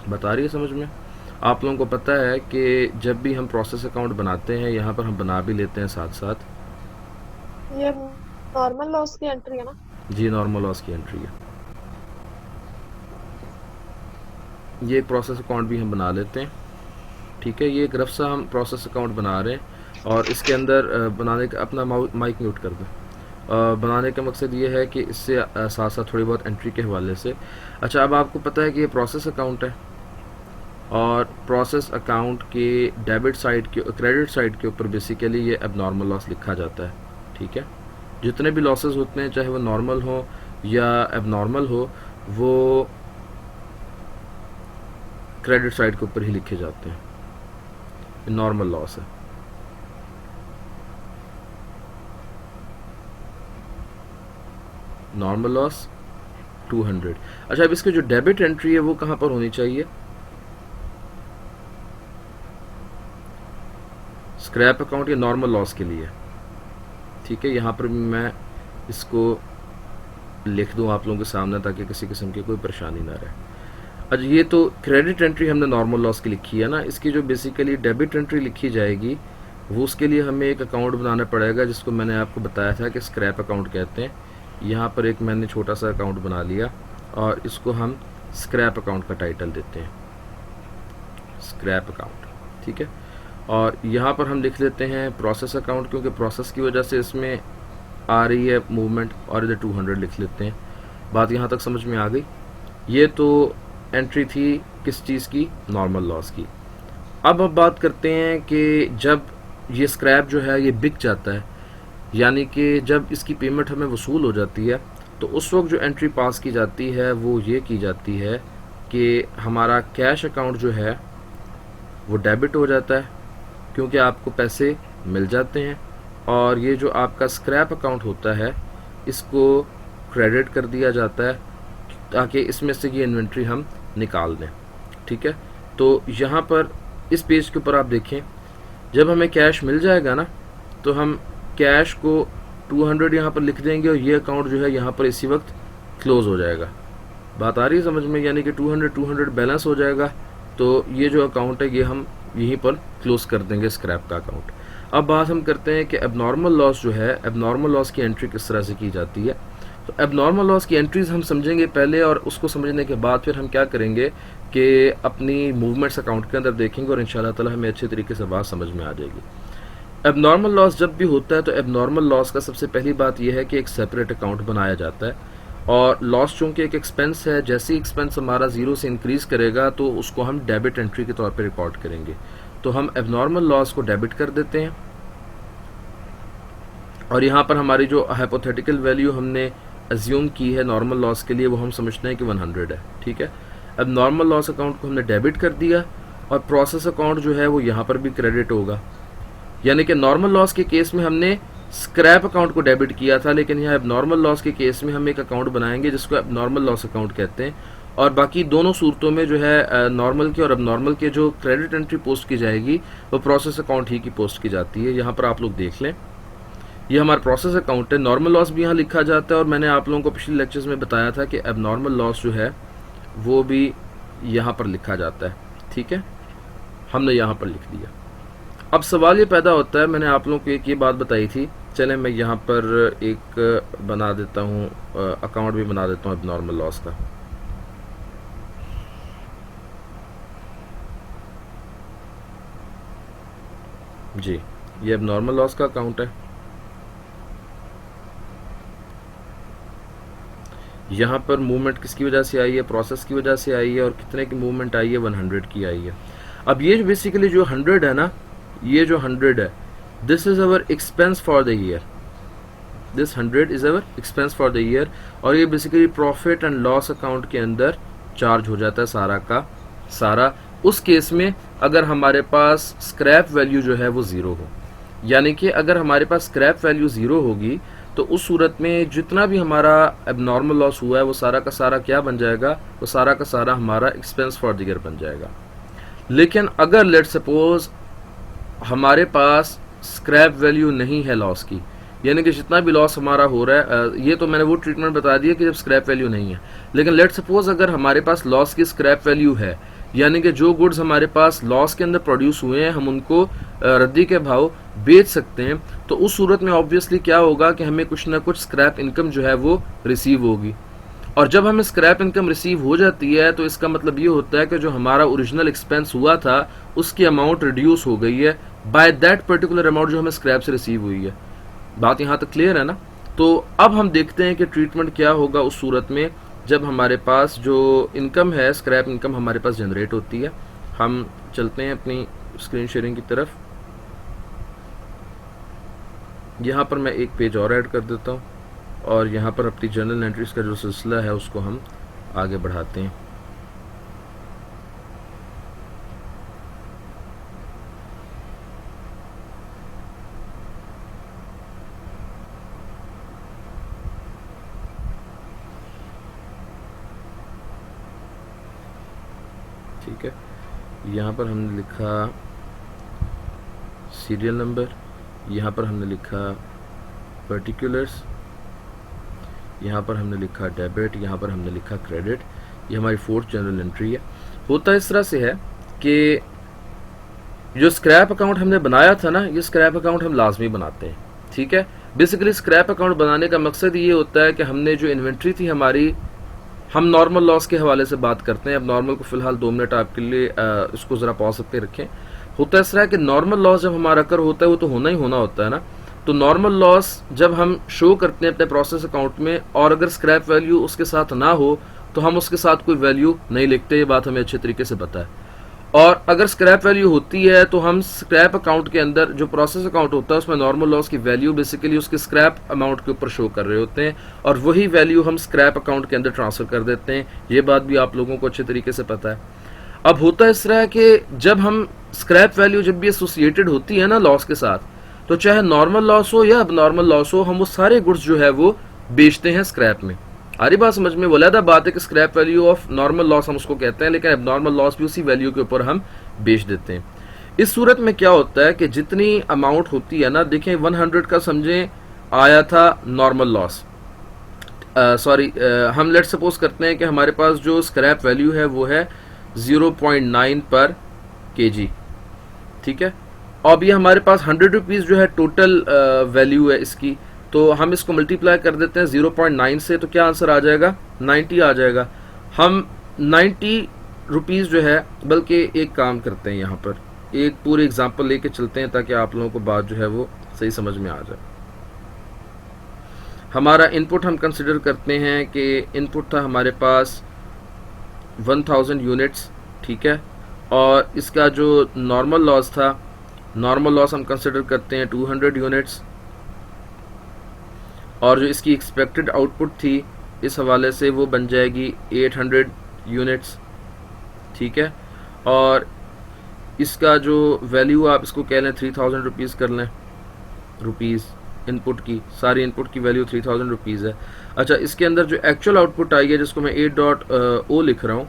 बता रही है समझ में? आप लोगों को पता है कि जब भी हम प्रोसेस अकाउंट बनाते हैं, यहाँ पर हम बना भी लेते हैं साथ साथ, ये नॉर्मल लॉस की एंट्री है ना? जी नॉर्मल लॉस की एंट्री है। ये एक प्रोसेस अकाउंट भी हम बना लेते हैं। ठीक ठीक है। ये एक रफ सा हम प्रोसेस अकाउंट बना रहे हैं और इसके अंदर बनाने का अपना माइक म्यूट कर दें। बनाने का मकसद ये है कि इससे साथ साथ थोड़ी बहुत एंट्री के हवाले से। अच्छा, अब आपको पता है कि ये प्रोसेस अकाउंट है और प्रोसेस अकाउंट के डेबिट साइड के क्रेडिट साइड के ऊपर बेसिकली ये एबनॉर्मल लॉस लिखा जाता है। ठीक है, जितने भी लॉसेस होते हैं चाहे वो नॉर्मल हो या एबनॉर्मल हो, वो क्रेडिट साइड के ऊपर ही लिखे जाते हैं। नॉर्मल लॉस है। Normal loss 200। अच्छा, अब इसकी जो डेबिट एंट्री है वो कहां पर होनी चाहिए? स्क्रैप अकाउंट या नॉर्मल लॉस के लिए। ठीक है, यहाँ पर मैं इसको लिख दूं आप लोगों के सामने ताकि किसी किस्म की कोई परेशानी ना रहे। अच्छा, ये तो क्रेडिट एंट्री हमने नॉर्मल लॉस की लिखी है ना। इसकी जो बेसिकली डेबिट एंट्री लिखी जाएगी वो उसके लिए हमें एक अकाउंट बनाना पड़ेगा जिसको मैंने आपको बताया था कि स्क्रैप अकाउंट कहते हैं। यहाँ पर एक मैंने छोटा सा अकाउंट बना लिया और इसको हम स्क्रैप अकाउंट का टाइटल देते हैं, स्क्रैप अकाउंट। ठीक है, और यहाँ पर हम लिख लेते हैं प्रोसेस अकाउंट, क्योंकि प्रोसेस की वजह से इसमें आ रही है मूवमेंट, और इधर 200 लिख लेते हैं। बात यहाँ तक समझ में आ गई? ये तो एंट्री थी किस चीज़ की? नॉर्मल लॉस की। अब बात करते हैं कि जब ये स्क्रैप जो है ये बिक जाता है, यानी कि जब इसकी पेमेंट हमें वसूल हो जाती है, तो उस वक्त जो एंट्री पास की जाती है वो ये की जाती है कि हमारा कैश अकाउंट जो है वो डेबिट हो जाता है, क्योंकि आपको पैसे मिल जाते हैं, और ये जो आपका स्क्रैप अकाउंट होता है इसको क्रेडिट कर दिया जाता है ताकि इसमें से ये इन्वेंट्री हम निकाल दें। ठीक है, तो यहाँ पर इस पेज के ऊपर आप देखें, जब हमें कैश मिल जाएगा ना तो हम कैश को 200 यहाँ पर लिख देंगे और ये अकाउंट जो है यहाँ पर इसी वक्त क्लोज हो जाएगा। बात आ रही है समझ में? यानी कि 200 बैलेंस हो जाएगा, तो ये जो अकाउंट है ये हम यहीं पर क्लोज कर देंगे, स्क्रैप का अकाउंट। अब बात हम करते हैं कि एबनॉर्मल लॉस जो है, एबनॉर्मल लॉस की एंट्री किस तरह से की जाती है। तो एबनॉर्मल लॉस की एंट्रीज हम समझेंगे पहले, और उसको समझने के बाद फिर हम क्या करेंगे कि अपनी मूवमेंट्स अकाउंट के अंदर देखेंगे और इंशाल्लाह ताला हमें अच्छे तरीके से बात समझ में आ जाएगी। एबनॉर्मल लॉस जब भी होता है तो एबनॉर्मल लॉस का सबसे पहली बात यह है कि एक सेपरेट अकाउंट बनाया जाता है, और लॉस चूंकि एक एक्सपेंस है, जैसे ही एक्सपेंस हमारा जीरो से इंक्रीज करेगा तो उसको हम डेबिट एंट्री के तौर पे रिकॉर्ड करेंगे। तो हम एबनॉर्मल लॉस को डेबिट कर देते हैं, और यहाँ पर हमारी जो हाइपोथेटिकल वैल्यू हमने एज्यूम की है नॉर्मल लॉस के लिए वो हम समझते हैं कि 100 है। ठीक है, अब नॉर्मल लॉस अकाउंट को हमने डेबिट कर दिया, और प्रोसेस अकाउंट जो है वो यहाँ पर भी क्रेडिट होगा। यानी कि नॉर्मल लॉस के केस में हमने स्क्रैप अकाउंट को डेबिट किया था, लेकिन यहाँ एबनॉर्मल लॉस के केस में हम एक अकाउंट बनाएंगे जिसको एबनॉर्मल लॉस अकाउंट कहते हैं, और बाकी दोनों सूरतों में जो है नॉर्मल के और एबनॉर्मल के जो क्रेडिट एंट्री पोस्ट की जाएगी वो प्रोसेस अकाउंट ही की पोस्ट की जाती है। यहाँ पर आप लोग देख लें, ये हमारा प्रोसेस अकाउंट है। नॉर्मल लॉस भी यहाँ लिखा जाता है, और मैंने आप लोगों को पिछले लेक्चर्स में बताया था कि एबनॉर्मल लॉस जो है वो भी यहाँ पर लिखा जाता है। ठीक है, हमने यहाँ पर लिख दिया। अब सवाल ये पैदा होता है, मैंने आप लोगों को एक ये बात बताई थी, चलें मैं यहाँ पर एक बना देता हूँ, अकाउंट भी बना देता हूँ एबनॉर्मल लॉस का। जी, ये एबनॉर्मल लॉस का अकाउंट है। यहाँ पर मूवमेंट किसकी वजह से आई है? प्रोसेस की वजह से आई है, और कितने की मूवमेंट आई है? 100 की आई है। अब ये बेसिकली जो 100 है ना, ये जो 100 है, this is our expense for the year, this 100 is our expense for the year, और ये basically profit and loss account के अंदर चार्ज हो जाता है सारा का सारा, उस केस में अगर हमारे पास स्क्रैप वैल्यू जो है वो ज़ीरो हो। यानी कि अगर हमारे पास स्क्रैप वैल्यू ज़ीरो होगी तो उस सूरत में जितना भी हमारा एबनॉर्मल लॉस हुआ है वो सारा का सारा क्या बन जाएगा? वो सारा का सारा हमारा एक्सपेंस फॉर द ईयर बन जाएगा। लेकिन अगर लेट सपोज हमारे पास स्क्रैप वैल्यू नहीं है लॉस की, यानी कि जितना भी लॉस हमारा हो रहा है, ये तो मैंने वो ट्रीटमेंट बता दिया कि जब स्क्रैप वैल्यू नहीं है, लेकिन लेट सपोज अगर हमारे पास लॉस की स्क्रैप वैल्यू है, यानी कि जो गुड्स हमारे पास लॉस के अंदर प्रोड्यूस हुए हैं हम उनको रद्दी के भाव बेच सकते हैं, तो उस सूरत में ऑब्वियसली क्या होगा कि हमें कुछ ना कुछ स्क्रैप इनकम जो है वो रिसीव होगी। और जब हमें स्क्रैप इनकम रिसीव हो जाती है तो इसका मतलब ये होता है कि जो हमारा ओरिजिनल एक्सपेंस हुआ था उसकी अमाउंट रिड्यूस हो गई है बाय दैट पर्टिकुलर अमाउंट जो हमें स्क्रैप से रिसीव हुई है। बात यहाँ तक क्लियर है ना? तो अब हम देखते हैं कि ट्रीटमेंट क्या होगा उस सूरत में जब हमारे पास जो इनकम है, स्क्रैप इनकम हमारे पास जनरेट होती है। हम चलते हैं अपनी स्क्रीन शेयरिंग की तरफ। यहाँ पर मैं एक पेज और ऐड कर देता हूँ और यहाँ पर अपनी जर्नल एंट्रीज का जो सिलसिला है उसको हम आगे बढ़ाते हैं। ठीक है, यहाँ पर हमने लिखा सीरियल नंबर, यहाँ पर हमने लिखा पर्टिकुलर्स, यहाँ पर हमने लिखा डेबिट, यहाँ पर हमने लिखा क्रेडिट। ये हमारी फोर्थ जनरल एंट्री है। होता इस तरह से है कि जो स्क्रैप अकाउंट हमने बनाया था ना, ये स्क्रैप अकाउंट हम लाजमी बनाते हैं। ठीक है, बेसिकली स्क्रैप अकाउंट बनाने का मकसद ये होता है कि हमने जो इन्वेंट्री थी हमारी, हम नॉर्मल लॉस के हवाले से बात करते हैं। अब नॉर्मल को फिलहाल 2 मिनट आपके लिए इसको ज़रा पॉज पे रखें। होता इस तरह है कि नॉर्मल लॉस जब हमारा कर होता है वो तो होना ही होना होता है ना। तो नॉर्मल लॉस जब हम शो करते हैं अपने प्रोसेस अकाउंट में और अगर स्क्रैप वैल्यू उसके साथ ना हो तो हम उसके साथ कोई वैल्यू नहीं लिखते। ये बात हमें अच्छे तरीके से पता है। और अगर स्क्रैप वैल्यू होती है तो हम स्क्रैप अकाउंट के अंदर जो प्रोसेस अकाउंट होता है उसमें नॉर्मल लॉस की वैल्यू बेसिकली उसके स्क्रैप अमाउंट के ऊपर शो कर रहे होते हैं और वही वैल्यू हम स्क्रैप अकाउंट के अंदर ट्रांसफर कर देते हैं। ये बात भी आप लोगों को अच्छे तरीके से पता है। अब होता इस तरह है कि जब हम स्क्रैप वैल्यू जब भी एसोसिएटेड होती है ना लॉस के साथ, तो चाहे नॉर्मल लॉस हो या अब नॉर्मल लॉस हो, हम वो सारे गुड्स जो है वो बेचते हैं स्क्रैप में। आरी बात समझ में? वलीदा बात है कि scrap value of normal loss हम उसको कहते हैं, लेकिन अब नॉर्मल लॉस भी उसी वैल्यू के ऊपर हम बेच देते हैं। इस सूरत में क्या होता है कि जितनी अमाउंट होती है ना, देखें 100 का समझें आया था नॉर्मल लॉस, सॉरी हम लेट सपोज करते हैं कि हमारे पास जो स्क्रैप वैल्यू है वो है 0.9 पर केजी। ठीक है, अब ये हमारे पास 100 रुपीज़ जो है टोटल वैल्यू है इसकी, तो हम इसको मल्टीप्लाई कर देते हैं 0.9 से, तो क्या आंसर आ जाएगा? 90 आ जाएगा। हम 90 रुपीज़ जो है, बल्कि एक काम करते हैं, यहाँ पर एक पूरी एग्जांपल लेके चलते हैं ताकि आप लोगों को बात जो है वो सही समझ में आ जाए। हमारा इनपुट हम कंसिडर करते हैं कि इनपुट था हमारे पास 1000 यूनिट्स। ठीक है, और इसका जो नॉर्मल लॉस था, नॉर्मल लॉस हम कंसिडर करते हैं 200 यूनिट्स, और जो इसकी एक्सपेक्टेड आउटपुट थी इस हवाले से वो बन जाएगी 800 यूनिट्स। ठीक है, और इसका जो वैल्यू आप इसको कह लें 3000 रुपीज़ कर लें, रुपीज़ इनपुट की, सारी इनपुट की वैल्यू 3000 रुपीज़ है। अच्छा, इसके अंदर जो एक्चुअल आउटपुट आई है जिसको मैं 8.o लिख रहा हूँ,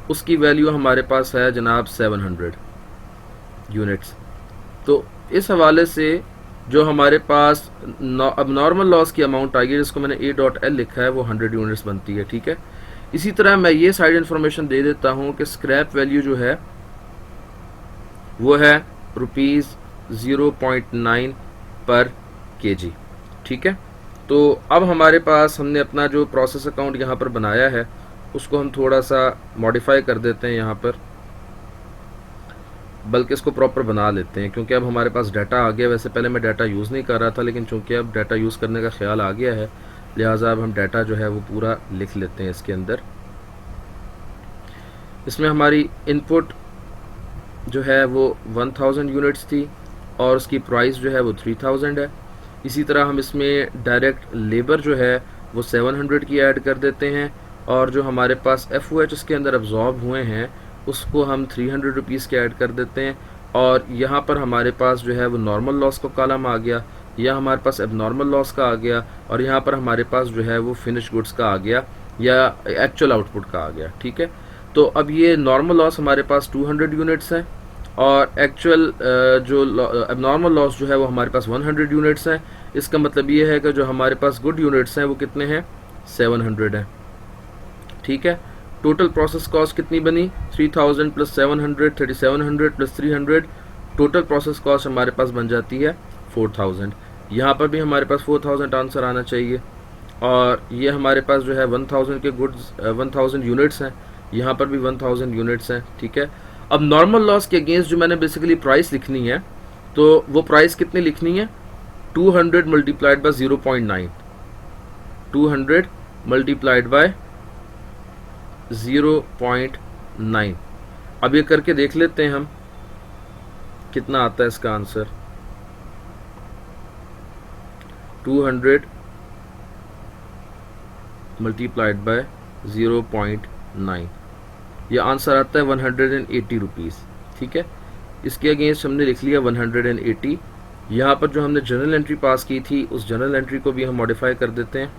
उसकी वैल्यू हमारे पास है जनाब 700 यूनिट्स। तो इस हवाले से जो हमारे पास अब नॉर्मल लॉस की अमाउंट आई है जिसको मैंने A.L लिखा है वो 100 यूनिट्स बनती है। ठीक है, इसी तरह मैं ये साइड इन्फॉर्मेशन दे देता हूँ कि स्क्रैप वैल्यू जो है वो है रुपीज़ 0.9 पर केजी। ठीक है, तो अब हमारे पास हमने अपना जो प्रोसेस अकाउंट यहाँ पर बनाया है उसको हम थोड़ा सा मॉडिफाई कर देते हैं यहाँ पर, बल्कि इसको प्रॉपर बना लेते हैं क्योंकि अब हमारे पास डाटा आ गया। वैसे पहले मैं डाटा यूज़ नहीं कर रहा था, लेकिन चूंकि अब डाटा यूज़ करने का ख्याल आ गया है लिहाजा अब हम डाटा जो है वो पूरा लिख लेते हैं इसके अंदर। इसमें हमारी इनपुट जो है वो 1000 यूनिट्स थी और उसकी प्राइस जो है वो 3000 है। इसी तरह हम इसमें डायरेक्ट लेबर जो है वो 700 की ऐड कर देते हैं और जो हमारे पास FOH इसके अंदर अब्जॉर्ब हुए हैं उसको हम 300 रुपीज़ के ऐड कर देते हैं। और यहाँ पर हमारे पास जो है वो नॉर्मल लॉस का कॉलम आ गया, या हमारे पास एबनॉर्मल लॉस का आ गया, और यहाँ पर हमारे पास जो है वो फिनिश गुड्स का आ गया या एक्चुअल आउटपुट का आ गया। ठीक है, तो अब ये नॉर्मल लॉस हमारे पास 200 यूनिट्स हैं और एक्चुअल जो एबनॉर्मल लॉस जो है वो हमारे पास 100 यूनिट्स हैं। इसका मतलब ये है कि जो हमारे पास गुड यूनिट्स हैं वो कितने हैं? 700 हैं। ठीक है, टोटल प्रोसेस कॉस्ट कितनी बनी? 3000 plus 700, 3700 plus 300, total process cost हमारे पास बन जाती है 4000। यहाँ पर भी हमारे पास 4000 आंसर आना चाहिए। और ये हमारे पास जो है 1000 के गुड्स 1000 यूनिट्स हैं, यहाँ पर भी 1000 यूनिट्स हैं, ठीक है। अब नॉर्मल लॉस के अगेंस्ट जो मैंने बेसिकली प्राइस लिखनी है, तो वो प्राइस कितनी लिखनी है, 200 मल्टीप्लाइड बाय 0.9, 200 मल्टीप्लाइड बाय 0.9। अब ये करके देख लेते हैं हम कितना आता है इसका आंसर। 200 मल्टीप्लाइड बाय 0.9, यह आंसर आता है 180 रुपीज़, ठीक है। इसके अगेंस्ट हमने लिख लिया 180। यहाँ पर जो हमने जर्नल एंट्री पास की थी उस जर्नल एंट्री को भी हम मॉडिफाई कर देते हैं।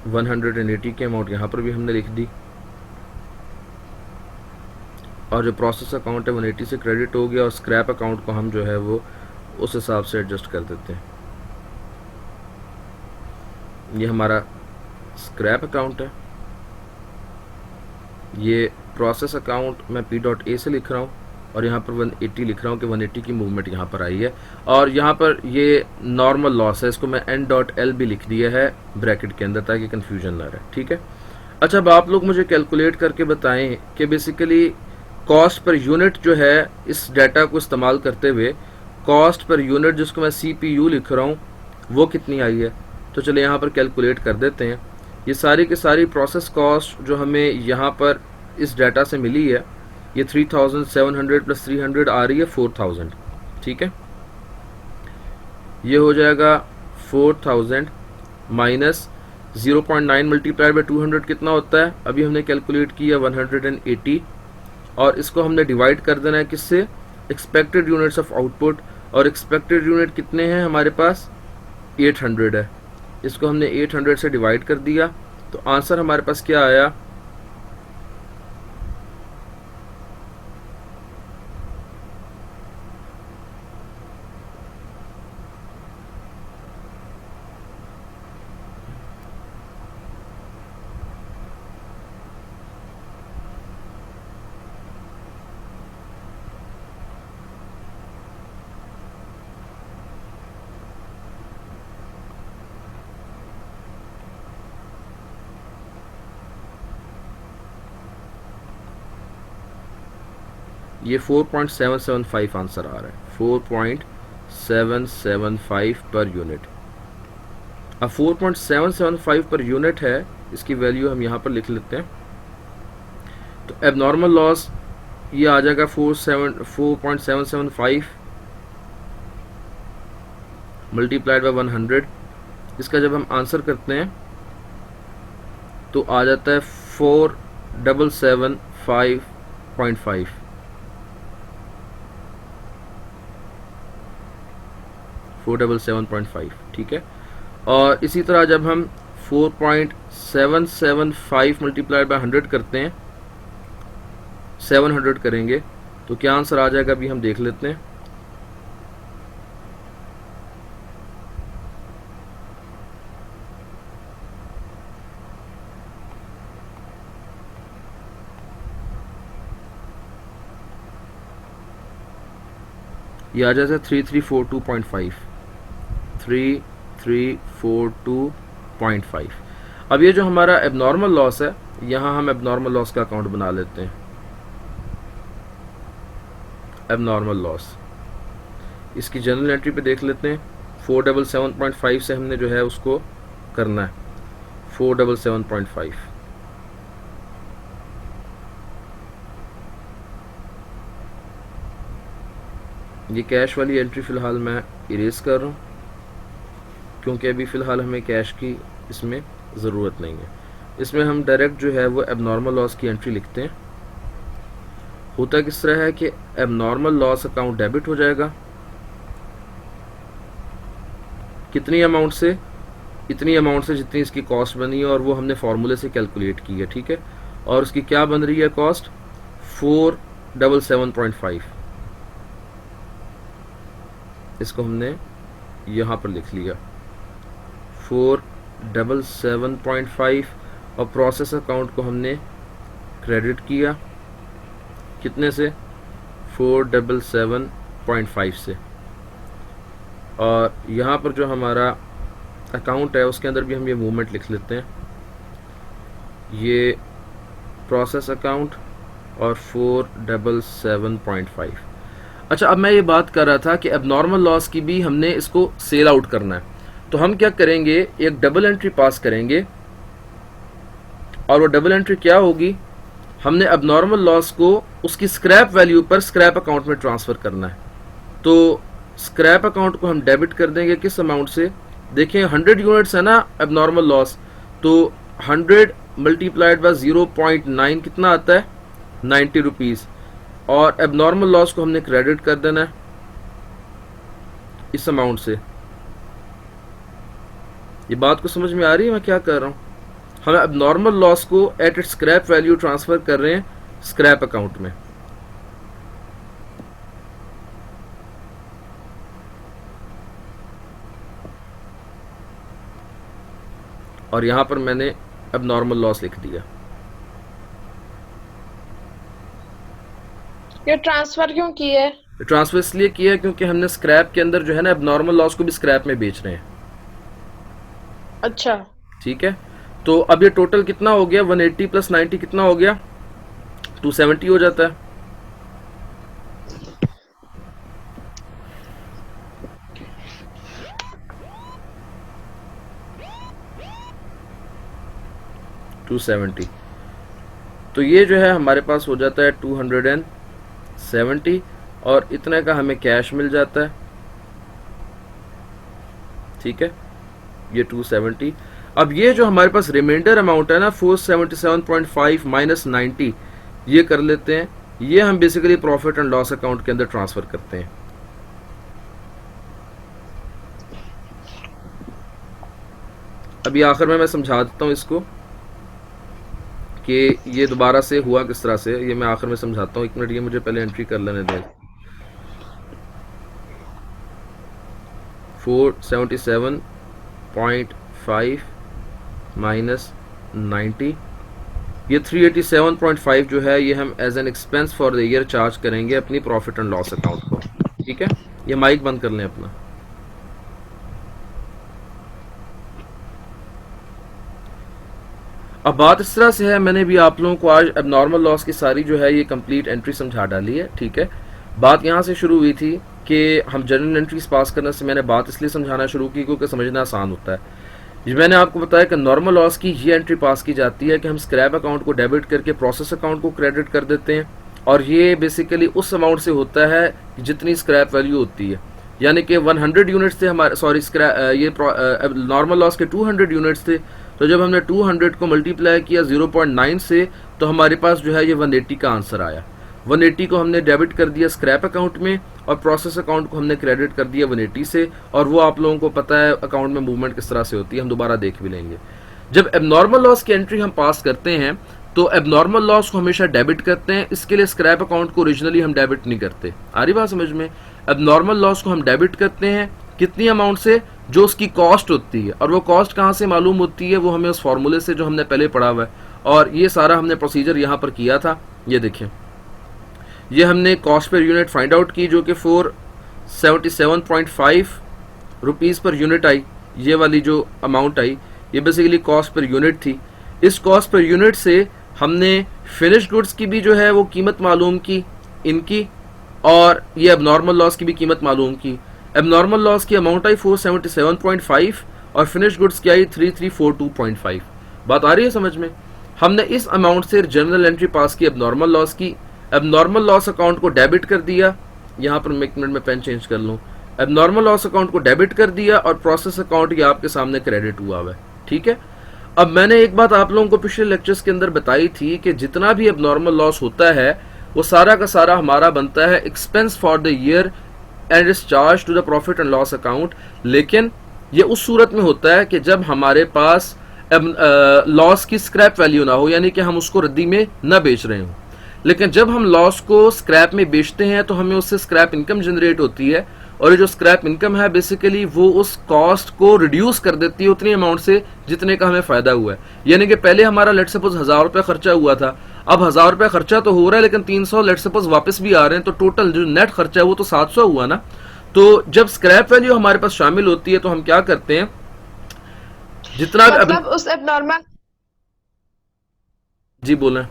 वन 180 की अमाउंट यहाँ पर भी हमने लिख दी, और जो प्रोसेस अकाउंट है 180 से क्रेडिट हो गया, और स्क्रैप अकाउंट को हम जो है वो उस हिसाब से एडजस्ट कर देते हैं। ये हमारा स्क्रैप अकाउंट है, ये प्रोसेस अकाउंट मैं P.A से लिख रहा हूँ, और यहाँ पर 180 लिख रहा हूँ कि 180 की मूवमेंट यहाँ पर आई है। और यहाँ पर ये नॉर्मल लॉस है, इसको मैं N.L भी लिख दिया है ब्रैकेट के अंदर ताकि कन्फ्यूजन ना रहे, ठीक है। अच्छा, अब आप लोग मुझे कैलकुलेट करके बताएं कि बेसिकली कॉस्ट पर यूनिट जो है इस डाटा को इस्तेमाल करते हुए कॉस्ट पर यूनिट जिसको मैं CPU लिख रहा हूँ वो कितनी आई है। तो चलिए यहाँ पर कैलकुलेट कर देते हैं। ये सारी की सारी प्रोसेस कॉस्ट जो हमें यहाँ पर इस डाटा से मिली है, ये 3700 प्लस 300 आ रही है 4000, ठीक है। ये हो जाएगा 4000 माइनस 0.9 मल्टीप्लाइड बाई 200 कितना होता है, अभी हमने कैलकुलेट किया 180, और इसको हमने डिवाइड कर देना है किससे, एक्सपेक्टेड यूनिट्स ऑफ आउटपुट, और एक्सपेक्टेड यूनिट कितने हैं हमारे पास, 800 है। इसको हमने 800 से डिवाइड कर दिया, तो आंसर हमारे पास क्या आया, ये 4.775 आंसर आ रहा है, 4.775 पर यूनिट। अब 4.775 पर यूनिट है, इसकी वैल्यू हम यहाँ पर लिख लेते हैं। तो एबनॉर्मल लॉस ये आ जाएगा 4.775 मल्टीप्लाइड बाय 100। इसका जब हम आंसर करते हैं तो आ जाता है 4775.5। 477.5, ठीक है। और इसी तरह जब हम 4.775 मल्टीप्लाइड बाय 100 करते हैं, 700 करेंगे तो क्या आंसर आ जाएगा, अभी हम देख लेते हैं। ये आ जाता है 3342.5, 3342.5। अब ये जो हमारा एबनॉर्मल लॉस है, यहाँ हम एबनॉर्मल लॉस का अकाउंट बना लेते हैं। एबनॉर्मल लॉस, इसकी जनरल एंट्री पे देख लेते हैं। 477.5 से हमने जो है उसको करना है, 477.5। ये कैश वाली एंट्री फ़िलहाल मैं इरेज कर रहा हूँ, क्योंकि अभी फ़िलहाल हमें कैश की इसमें ज़रूरत नहीं है। इसमें हम डायरेक्ट जो है वो एबनॉर्मल लॉस की एंट्री लिखते हैं। होता किस तरह है कि एबनॉर्मल लॉस अकाउंट डेबिट हो जाएगा, कितनी अमाउंट से, इतनी अमाउंट से जितनी इसकी कॉस्ट बनी है, और वो हमने फार्मूले से कैलकुलेट की है, ठीक है। और उसकी क्या बन रही है कॉस्ट, 477.5। इसको हमने यहाँ पर लिख लिया 477.5, और प्रोसेस अकाउंट को हमने क्रेडिट किया कितने से, 477.5 से। और यहाँ पर जो हमारा अकाउंट है उसके अंदर भी हम ये मूवमेंट लिख लेते हैं, ये प्रोसेस अकाउंट और 477.5। अच्छा, अब मैं ये बात कर रहा था कि अब नॉर्मल लॉस की भी हमने इसको सेल आउट करना है, तो हम क्या करेंगे, एक डबल एंट्री पास करेंगे। और वो डबल एंट्री क्या होगी, हमने अब नॉर्मल लॉस को उसकी स्क्रैप वैल्यू पर स्क्रैप अकाउंट में ट्रांसफ़र करना है। तो स्क्रैप अकाउंट को हम डेबिट कर देंगे किस अमाउंट से, देखें 100 यूनिट्स है ना अब नॉर्मल लॉस, तो 100 मल्टीप्लाइड बाय 0.9 कितना आता है, 90 रुपीज़। और अब नॉर्मल लॉस को हमने क्रेडिट कर देना है इस अमाउंट से। ये बात को समझ में आ रही है मैं क्या कर रहा हूँ, हम अब नॉर्मल लॉस को at its scrap value transfer कर रहे हैं स्क्रैप अकाउंट में। और यहां पर मैंने अब नॉर्मल लॉस लिख दिया। ये ट्रांसफर क्यों की है? ट्रांसफर इसलिए किया क्योंकि हमने स्क्रैप के अंदर जो है ना अब नॉर्मल लॉस को भी स्क्रैप में बेच रहे हैं। अच्छा, ठीक है, तो अब ये टोटल कितना हो गया, 180 प्लस 90 कितना हो गया, 270 हो जाता है। तो ये जो है हमारे पास हो जाता है 270 और इतने का हमें कैश मिल जाता है। ठीक है, ये 270। अब ये जो हमारे पास रिमाइंडर अमाउंट है ना 477.5 माइनस 90, ये कर लेते हैं, ये हम basically profit and loss account के अंदर ट्रांसफर करते हैं। अभी आखिर में मैं समझा देता हूँ इसको कि ये दोबारा से हुआ किस तरह से, ये मैं आखिर में समझाता हूँ। एक मिनट, ये मुझे पहले एंट्री कर लेने दें। 477.5 माइनस 90, ये 387.5 जो है ये हम as an expense for the year charge करेंगे अपनी प्रॉफिट एंड लॉस अकाउंट को। ठीक है, ये माइक बंद कर लें अपना। अब बात इस तरह से है, मैंने भी आप लोगों को आज अब नॉर्मल लॉस की सारी जो है ये कंप्लीट एंट्री समझा डाली है। ठीक है, बात यहाँ से शुरू हुई थी कि हम जनरल एंट्रीज पास करने से मैंने बात इसलिए समझाना शुरू की क्योंकि समझना आसान होता है। जी, मैंने आपको बताया कि नॉर्मल लॉस की ये एंट्री पास की जाती है कि हम स्क्रैप अकाउंट को डेबिट करके प्रोसेस अकाउंट को क्रेडिट कर देते हैं, और ये बेसिकली उस अमाउंट से होता है जितनी स्क्रैप वैल्यू होती है। यानी कि 100 यूनिट्स थे हमारे, सॉरी ये नॉर्मल लॉस के 200 यूनिट्स थे, तो जब हमने 200 को मल्टीप्लाई किया 0.9 से तो हमारे पास जो है ये 180 का आंसर आया। 180 को हमने डेबिट कर दिया स्क्रैप अकाउंट में और प्रोसेस अकाउंट को हमने क्रेडिट कर दिया 180 से, और वो आप लोगों को पता है अकाउंट में मूवमेंट किस तरह से होती है, हम दोबारा देख भी लेंगे। जब एबनॉर्मल लॉस की एंट्री हम पास करते हैं तो एबनॉर्मल लॉस को हमेशा डेबिट करते हैं, इसके लिए स्क्रैप अकाउंट को ओरिजिनली हम डेबिट नहीं करते। आ रही बात समझ में? एबनॉर्मल लॉस को हम डेबिट करते हैं कितनी अमाउंट से, जो उसकी कॉस्ट होती है, और वो कॉस्ट कहाँ से मालूम होती है, वो हमें उस फॉर्मूले से जो हमने पहले पढ़ा हुआ है, और ये सारा हमने प्रोसीजर यहाँ पर किया था। ये देखें, ये हमने cost per unit find out की जो कि 477.5 रुपीज़ पर यूनिट आई। ये वाली जो अमाउंट आई ये बेसिकली कॉस्ट पर यूनिट थी। इस कॉस्ट पर यूनिट से हमने फिनिश गुड्स की भी जो है वो कीमत मालूम की इनकी, और ये एबनॉर्मल लॉस की भी कीमत मालूम की। एबनॉर्मल लॉस की अमाउंट आई 477.5 और फिनिश गुड्स की आई 3342.5। बात आ रही है समझ में? हमने इस अमाउंट से जनरल एंट्री पास की एबनॉर्मल लॉस की, एबनॉर्मल लॉस अकाउंट को डेबिट कर दिया। यहाँ पर मैं एक मिनट में पेन चेंज कर लूँ। एबनॉर्मल लॉस अकाउंट को डेबिट कर दिया और प्रोसेस अकाउंट ये आपके सामने क्रेडिट हुआ है। ठीक है, अब मैंने एक बात आप लोगों को पिछले लेक्चर्स के अंदर बताई थी कि जितना भी एबनॉर्मल लॉस होता है वो सारा का सारा हमारा बनता है expense for the year and is charge to the profit and loss account. लेकिन ये उस सूरत में होता है कि जब हमारे पास लॉस की स्क्रैप वैल्यू ना हो, यानी कि हम उसको रद्दी में न बेच रहे हों। लेकिन जब हम लॉस को स्क्रैप में बेचते हैं तो हमें उससे स्क्रैप इनकम जनरेट होती है, और ये जो स्क्रैप इनकम है बेसिकली वो उस कॉस्ट को रिड्यूस कर देती है उतनी अमाउंट से जितने का हमें फ़ायदा हुआ है। यानी कि पहले हमारा लेट सपोज 1000 रुपये खर्चा हुआ था, अब 1000 रुपया खर्चा तो हो रहा है, लेकिन 300 लेट सपोज वापस भी आ रहे हैं, तो टोटल जो नेट खर्चा है वो तो 700 हुआ ना। तो जब स्क्रैप वैल्यू हमारे पास शामिल होती है तो हम क्या करते हैं, जितना मतलब उस एबनॉर्मल जी बोलें।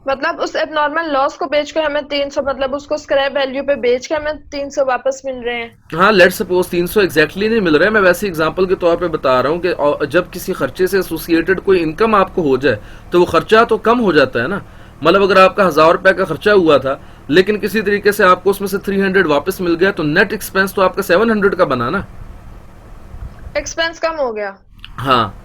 मतलब उस एबनॉर्मल लॉस को बेच के हमें 300, मतलब उसको स्क्रैप वैल्यू पे बेच के हमें 300 वापस मिल रहे हैं। हाँ, लेट सपोज 300 एग्जैक्टली नहीं मिल रहा है, मैं वैसे एग्जांपल के तौर पे बता रहा हूँ कि जब किसी खर्चे से एसोसिएटेड कोई इनकम आपको हो जाए तो वो खर्चा तो कम हो जाता है ना। मतलब अगर आपका 1000 रुपए का खर्चा हुआ था, लेकिन किसी तरीके से आपको उसमें से 300 वापस मिल गया, तो नेट एक्सपेंस तो आपका 700 का बना ना। एक्सपेंस कम हो गया। हाँ,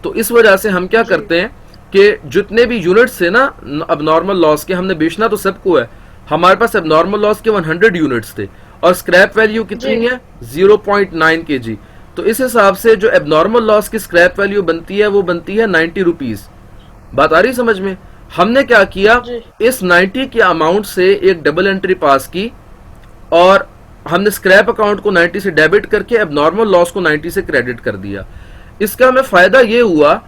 तो इस वजह से हम क्या जी करते हैं कि जितने भी यूनिट्स है ना अब नॉर्मल लॉस के, हमने बेचना तो सबको है, हमारे पास अब नॉर्मल लॉस के 100 यूनिट्स थे और स्क्रैप वैल्यू जी कितनी है 0.9 kg। तो इस हिसाब से जो एबनॉर्मल लॉस की स्क्रैप वैल्यू बनती है वो बनती है 90 रुपीज। बात आ रही समझ में। हमने क्या किया, जी इस 90 के अमाउंट से एक डबल एंट्री पास की और हमने स्क्रैप अकाउंट को 90 से डेबिट करके एबनॉर्मल लॉस को 90 से क्रेडिट कर दिया। इसका हमें फायदा ये हुआ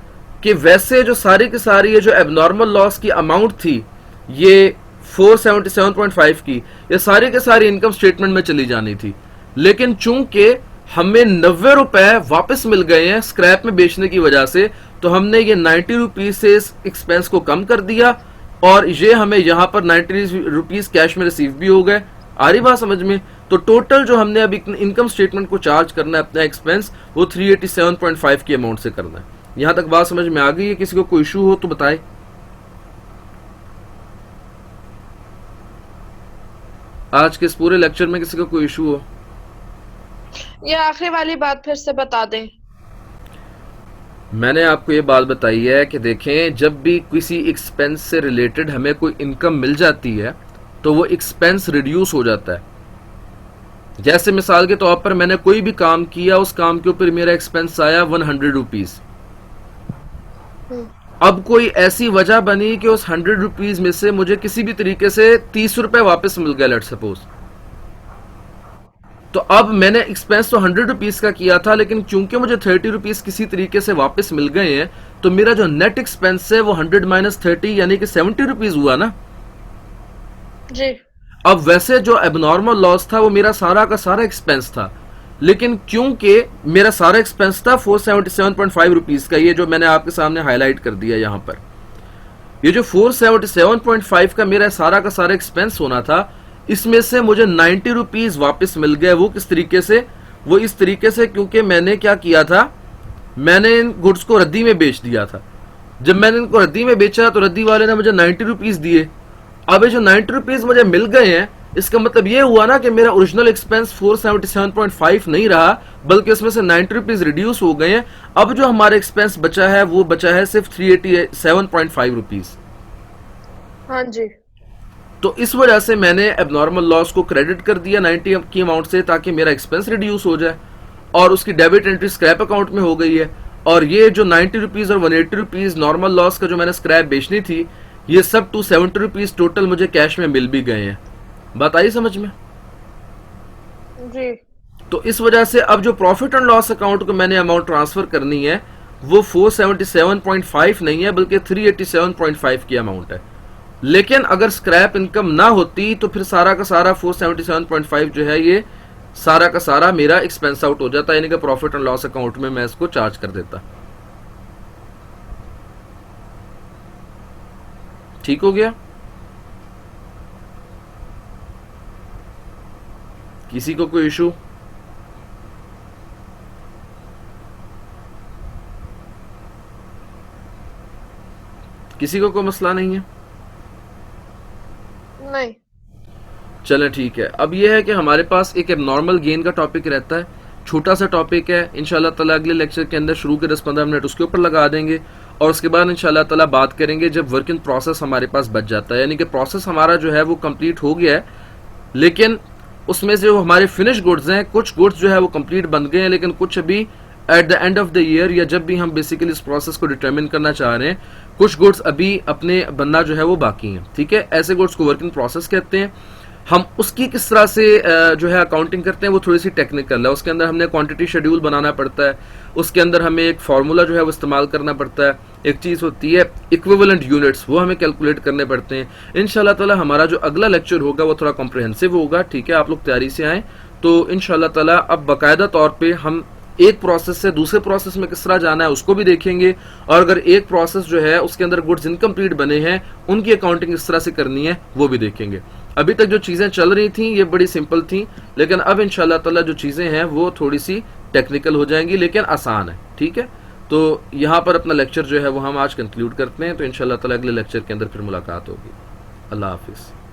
कि वैसे जो सारी की सारी ये जो एबनॉर्मल लॉस की अमाउंट थी, ये 477.5 की, ये सारी के सारी इनकम स्टेटमेंट में चली जानी थी, लेकिन चूंकि हमें 90 रुपए वापस मिल गए हैं स्क्रैप में बेचने की वजह से, तो हमने ये 90 रुपीज से इस एक्सपेंस को कम कर दिया और ये हमें यहां पर 90 रुपीज कैश में रिसीव भी हो गए। आ रही बात समझ में। तो टोटल जो हमने अभी इनकम स्टेटमेंट को चार्ज करना है अपना एक्सपेंस, वो 387.5 की अमाउंट से करना है। यहां तक बात समझ में आ गई है? किसी को कोई इशू हो तो बताए। आज के इस पूरे लेक्चर में किसी का कोई इशू हो? ये आखिरी वाली बात फिर से बता दें। मैंने आपको ये बात बताई है कि देखें, जब भी किसी एक्सपेंस से रिलेटेड हमें कोई इनकम मिल जाती है तो वो एक्सपेंस रिड्यूस हो जाता है। जैसे मिसाल के तौर पर मैंने कोई भी काम किया, उस काम के ऊपर मेरा एक्सपेंस आया 100 रुपीज। अब कोई ऐसी वजह बनी कि उस 100 रुपीज में से मुझे किसी भी तरीके से 30 रुपए वापस मिल गया लेट सपोज, तो अब मैंने एक्सपेंस तो 100 रुपीज का किया था, लेकिन चूंकि मुझे 30 रुपीज किसी तरीके से वापस मिल गए हैं, तो मेरा जो नेट एक्सपेंस है वो 100 माइनस 30 यानी कि 70 रुपीज हुआ ना। जी अब वैसे जो एबनॉर्मल लॉस था वो मेरा सारा का सारा एक्सपेंस था, लेकिन क्योंकि मेरा सारा एक्सपेंस था 477.5 रुपीज का, ये जो मैंने आपके सामने हाईलाइट कर दिया यहां पर, ये जो 477.5 का मेरा सारा का सारा एक्सपेंस होना था, इसमें से मुझे 90 रुपीज वापस मिल गए। वो किस तरीके से? वो इस तरीके से क्योंकि मैंने क्या किया था, मैंने इन गुड्स को रद्दी में बेच दिया था। जब मैंने इनको रद्दी में बेचा तो रद्दी वाले ने मुझे 90 रुपीज दिए। अब ये जो 90 रुपीज मुझे मिल गए हैं, इसका मतलब ये हुआ ना कि मेरा ओरिजिनल एक्सपेंस 477.5 नहीं रहा, बल्कि इसमें से 90 रुपीज रिड्यूस हो गए हैं। अब जो हमारा एक्सपेंस बचा है वो बचा है सिर्फ 387.5 रुपीज। हाँ जी तो इस वजह से मैंने एबनॉर्मल लॉस को क्रेडिट कर दिया 90 की अमाउंट से, ताकि मेरा एक्सपेंस रिड्यूस हो जाए, और उसकी डेबिट एंट्री स्क्रैप अकाउंट में हो गई है। और ये जो 90 रुपीज और 180 रुपीज नॉर्मल लॉस का जो मैंने स्क्रैप बेचनी थी, ये सब 270 रुपीज टोटल मुझे कैश में मिल भी गए हैं। बात आई समझ में? जी तो इस वजह से अब जो प्रॉफिट एंड लॉस अकाउंट को मैंने अमाउंट ट्रांसफर करनी है, वो 477.5 नहीं है, बल्कि 387.5 की अमाउंट है। लेकिन अगर स्क्रैप इनकम ना होती तो फिर सारा का सारा 477.5 जो है, ये सारा का सारा मेरा एक्सपेंस आउट हो जाता, यानी कि प्रॉफिट एंड लॉस अकाउंट में मैं इसको चार्ज कर देता। ठीक हो गया? किसी को कोई इशू? किसी को कोई मसला नहीं है? नहीं चलें ठीक है। अब यह है कि हमारे पास एक एबनॉर्मल गेन का टॉपिक रहता है, छोटा सा टॉपिक है। इंशाल्लाह ताला अगले लेक्चर के अंदर शुरू के 10-15 मिनट उसके ऊपर लगा देंगे, और उसके बाद इंशाल्लाह ताला बात करेंगे जब वर्क इन प्रोसेस हमारे पास बच जाता है, यानी कि प्रोसेस हमारा जो है वो कंप्लीट हो गया है, लेकिन उसमें से जो हमारे फिनिश गुड्स हैं, कुछ गुड्स जो है वो कंप्लीट बन गए हैं, लेकिन कुछ अभी at the end of the year, या जब भी हम बेसिकली इस प्रोसेस को डिटरमिन करना चाह रहे हैं, कुछ गुड्स अभी अपने बनना जो है वो बाकी हैं। ठीक है, ऐसे गुड्स को वर्क इन प्रोसेस कहते हैं। हम उसकी किस तरह से जो है अकाउंटिंग करते हैं वो थोड़ी सी टेक्निकल है। उसके अंदर हमने क्वांटिटी शेड्यूल बनाना पड़ता है, उसके अंदर हमें एक फार्मूला जो है वो इस्तेमाल करना पड़ता है, एक चीज़ होती है इक्विवेलेंट यूनिट्स, वो हमें कैलकुलेट करने पड़ते हैं। इंशाल्लाह ताला हमारा जो अगला लेक्चर होगा वो थोड़ा कॉम्प्रिहेंसिव होगा, ठीक है, आप लोग तैयारी से आएँ। तो इंशाल्लाह ताला अब बाकायदा तौर पे हम एक प्रोसेस से दूसरे प्रोसेस में किस तरह जाना है उसको भी देखेंगे, और अगर एक प्रोसेस जो है उसके अंदर गुड्स इनकम्प्लीट बने हैं उनकी अकाउंटिंग किस तरह से करनी है वो भी देखेंगे। अभी तक जो चीज़ें चल रही थी ये बड़ी सिंपल थी, लेकिन अब इंशाल्लाह ताला जो चीज़ें हैं वो थोड़ी सी टेक्निकल हो जाएंगी, लेकिन आसान है, ठीक है। तो यहाँ पर अपना लेक्चर जो है वो हम आज कंक्लूड करते हैं, तो इंशाल्लाह ताला अगले लेक्चर के अंदर फिर मुलाकात होगी। अल्लाह हाफिज़।